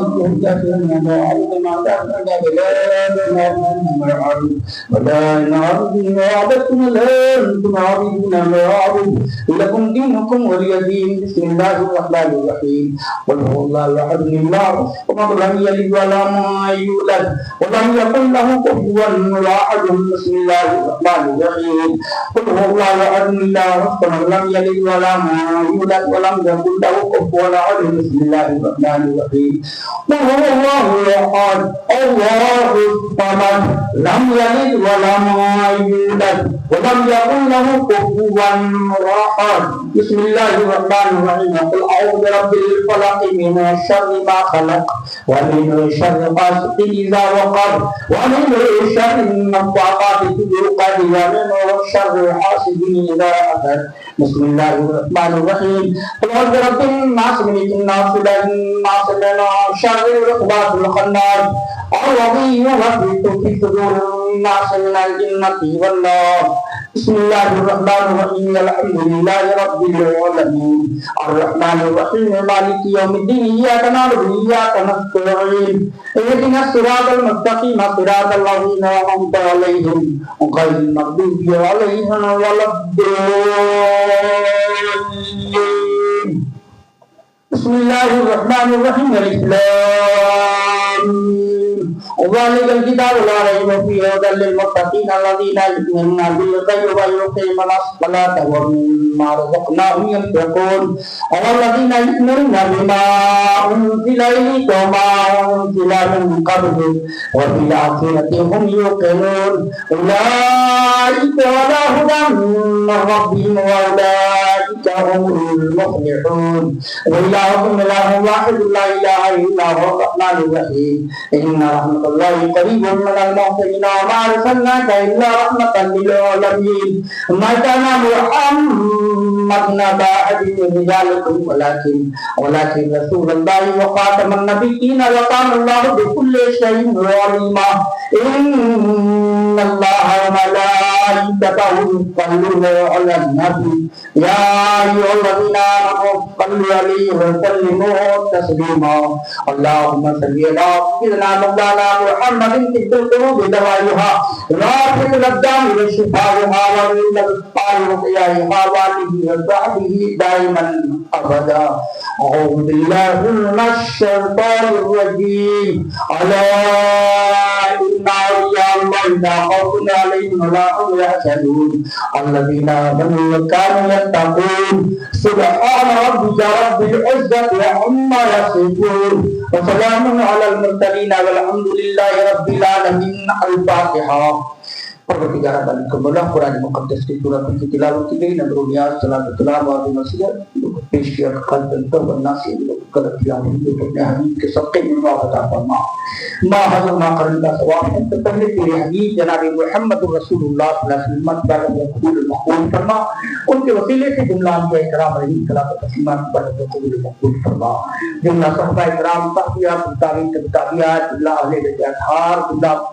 Speaker 3: أيها الكافرون لا أعبد ما تعبدون ولا أعبد ما عبدتم ولا أنتم عابدون ما أعبد لكم دينكم ولي دين. بسم الله الرحمن الرحيم قل هو الله أحد الله ومن لم يلد ولم يولد ولم يكن له كفوا أحد. بسم الله الرحمن الرحيم قل هو الله أحد الله ومن لم يلد ولم يولد ولم يكن له كفوا أحد. بسم الله الرحمن الرحيم قل هو الله أحد الله الصمد لم يلد ولم يولد ولم يكن له كفوا أحد. بسم الله الرحمن الرحيم قل أعوذ برب الفلق من شر ما خلق ومن شر غاسق إذا وقب ومن شر النفاثات في العقد ومن شر حاسد إذا حسد. بسم الله الرحمن الرحيم قل أعوذ برب الناس ملك الناس إله الناس من شر الوسواس الخناس الذي يوسوس في صدور الناس من الجنة والناس. بسم الله الرحمن الرحيم الحمد لله رب العالمين الرحمن الرحيم مالك يوم الدين إياك نعبد وإياك نستعين اهدنا الصراط المستقيم صراط الذين أنعمت عليهم غير المغضوب عليهم ولا الضالين. بسم الله الرحمن الرحيم الإسلام وذلك الكتاب لا ريب فيه هدى للمتقين الذين يؤمنون بالغيب ويقيمون الصلاة ومما رزقناهم ينفقون والذين يؤمنون بما أنزل إليك وما أنزل من قبل وبالآخرة هم يوقنون أولئك على هدى من ربهم وأولئك هم المفلحون. وإلهكم إله واحد لا إله إلا هو الرحمن الرحيم إن رحمة الله قريب من المحسنين وما أرسلناك إلا رحمة للعالمين. ما كان محمد نبا أحد من رجالكم ولكن رسول الله وخاتم النبيين وكان الله بكل شيء عليما. إن الله وملائكته يصلون على النبي يا أيها الذين آمنوا صلوا عليه وسلموا تسليما. اللهم صل على سيدنا مولانا محمد طب القلوب دوائها رافع الأبدان وشفائها ومن الأبطال وضيائها وآله وصحبه دائما أبدا. أعوذ بالله من الشيطان الرجيم ألا إن أولياء الله لا خوف عليهم ولا هم يحزنون الذين آمنوا وكانوا يتقون. سبحان ربك رب العزة عما يصفون وسلام على المرسلين والحمد لله رب العالمين. الفاتحة. پروردگار عالم اللہ قرآن مقدس کی سورۃ کی تلاوت کی گئی. نظر و نیاز صلاۃ و سلام و نصیحت پیش کیا قلب التوبہ ناصر.
Speaker 1: غلطیاں ہوئی تو اپنے حبیب کے صدقے میں معاف عطا فرما. ما حضر ما قرن کا ثواب ہے تو پہلے تیرے حبیب جناب محمد رسول اللہ صلی اللہ علیہ وسلم پر قبول مقبول فرما. ان کے وسیلے سے جملہ انبیاء کرام علیہ الصلوۃ والتسلیمات پر قبول مقبول فرما. جملہ صحابہ کرام صحابیات تابعیات اللہ اہل بیت اطہار اللہ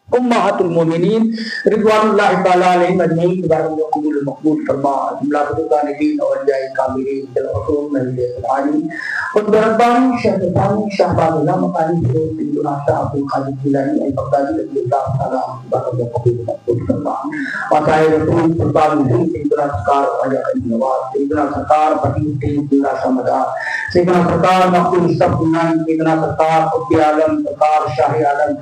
Speaker 1: امہات المومنین رضوان اللہ تعالی علیہم اجمعین کے بارے میں قبول مقبول فرما. جملہ بزرگان دین اور اولیاء کاملین بالخصوص نبی العالمین قطب ربانی شہبانی شہباز اللہ مقانی سیدنا شاہ عبد القادر جیلانی بغدادی رضی اللہ تعالی عنہ بارے میں قبول مقبول فرما. وصائے رسول سلطان الہند سیدنا سرکار خواجہ غریب نواز سیدنا سرکار فقیر الدین سیدنا شاہ مدار سیدنا سرکار مقبول صفوان سیدنا سرکار قطب عالم سرکار شاہ عالم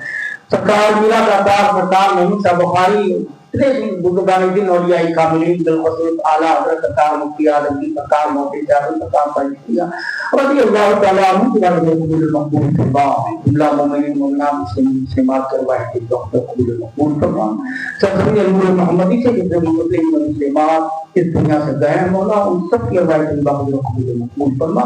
Speaker 1: سرکار میرا دادار سرکار نہیں صاحب بخاری اتنے بزرگان دین اولیاء کاملین بالخصوص اعلیٰ حضرت سرکار مفتی عالمگیر سرکار موتی جابر سرکار پاکستان رضی اللہ تعالیٰ عنہ کے بارے میں قبول مقبول فرما. جملہ مومنین مومنات مسلمین مسلمات کے واحد کے وقت قبول مقبول فرما. سرکاری نور محمدی سے جتنے مسلم و مسلمات اس دنیا سے گئے مولا ان سب کی واحد کے وقت قبول مقبول فرما.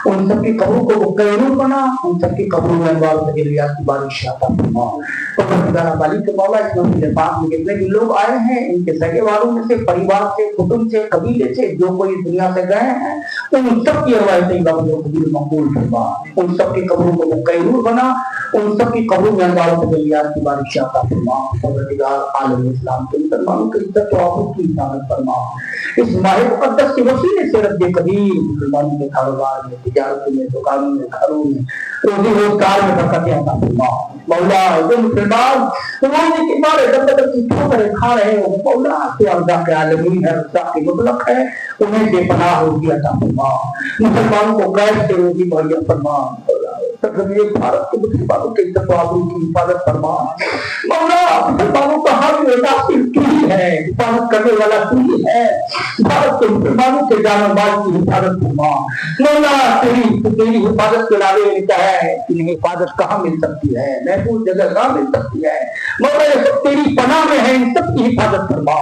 Speaker 1: ان سب کی قبر کو قیروں بنا. ان سب کی قبر میں انوار تجلیات کی بارش عطا فرما. خدا والی کے مولا اس مسجد پاک میں جتنے بھی لوگ آئے ہیں ان کے سگے والوں میں سے پریوار سے کٹمب سے قبیلے سے جو کوئی اس دنیا سے گئے ہیں ان سب کی روایتیں قبول مقبول فرما. ان سب کی قبروں کو قیرور بنا. ان سب کی قبروں میں انوار تجلیات کی بارش عطا فرما. پروردگار عالم اسلام کے مسلمانوں کی عزت و آبرو کی حفاظت فرما. اس ماہ مقدس کے وسیلے سے رب قدیر مسلمانوں کے کاروبار میں تجارت میں دکانوں میں گھروں میں روزی روزگار میں برکتیں عطا فرما. مولا جو مسلمان تمہاری کی مارے دبدب کی ٹھوکر کھا رہے ہو مولا تو رزاق عالمین ہے رزاق مطلق ہے انہیں بے پناہ روزی عطا فرما. مسلمانوں کو قید سے روزی مہیا فرما. سرزمین بھارت کے مسلمانوں کے عزت و آبرو کی حفاظت فرما. مولا مسلمانوں کا حامی و ناصر تو ہی ہے حفاظت کرنے والا تو ہی ہے. بھارت کے مسلمانوں کے جان و مال کی حفاظت فرما. مولا تیری حفاظت کے علاوہ یہ کیا ہے انہیں حفاظت کہاں مل سکتی ہے محفوظ جگہ کہاں مل سکتی ہے. مولا یہ سب تیری پناہ میں ہے ان سب کی حفاظت فرما.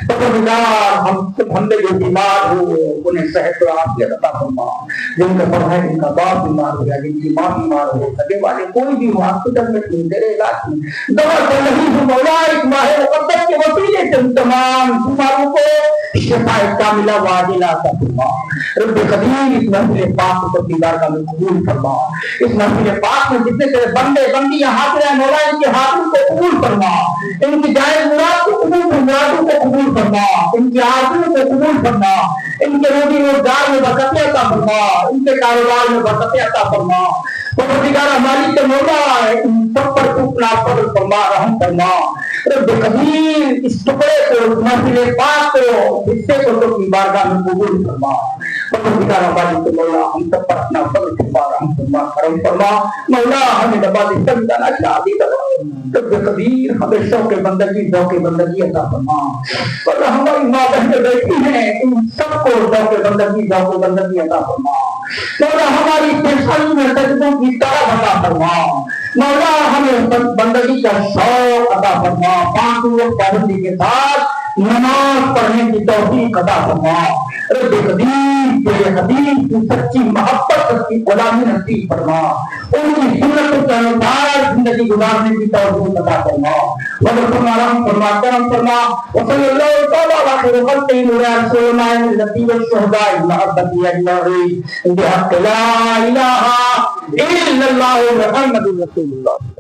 Speaker 1: پروردگار ہم نے جو بیمار ہو انہیں صحت و عافیت عطا فرما. جن کا پڑھا ہے جن کا باپ بیمار ہو یا جن کی ماں بیمار ہو سگے والے کوئی بھی ہاسپٹل میں تیرے علاج میں دوا کر نہیں ہو مولا اس ماہ مقدس کے وسیلے سے تمام بیماروں کو شفا کاملہ واجلہ عطا فرما. رب قدیر اس محفل پاک کو دیدار کا قبول فرما. اس محفل پاک میں جتنے تیرے بندے بندیاں حاضر ہیں مولا ان کے حاضروں کو قبول فرما. ان کی جائز مراد کو قبول مرادوں کو قبول فرما. ان کی آرزوؤں کو قبول فرما. ان کے روزی روزگار میں برکت عطا فرما. ان کے کاروبار میں برکت عطا فرما. پروردگار ہماری کے مولا ان سب پر تو اپنا فضل فرما رحم فرما. رب قدیر اس ٹکڑے کو محفل پاک کو حصے کو تو اپنی بارگاہ میں قبول فرما. پروردگار ہماری کے مولا ہم سب پر اپنا فضل فرما رحم فرما کرم فرما. مولا ہمیں نواز سمجھانا شادی کرو. رب قدیر ہمیں شوق بندگی ذوق بندگی عطا فرما. اور ہماری ماں بہنیں بیٹھی ہیں ان سب کو ذوق بندگی ذوق بندگی عطا فرما. مولا ہماری پیشانی میں سجدوں کی طرح عطا فرما. مولا ہمیں بندگی کا شوق عطا فرما. پانچ وقت پابندی کے ساتھ نماز پڑھنے کی توفیق عطا فرما. رب قدیر تیرے حبیب کی سچی محبت سچی غلامی نصیب فرما. ان کی سنت کے انوار زندگی گزارنے کی توفیق عطا فرما. ورحمہ رحم فرما کرم فرما. وصلی اللہ تعالی علی خیر خلقہ نور رسولنا النبی والشہداء المحبت اجمعین بحق لا الہ الا اللہ محمد رسول اللہ.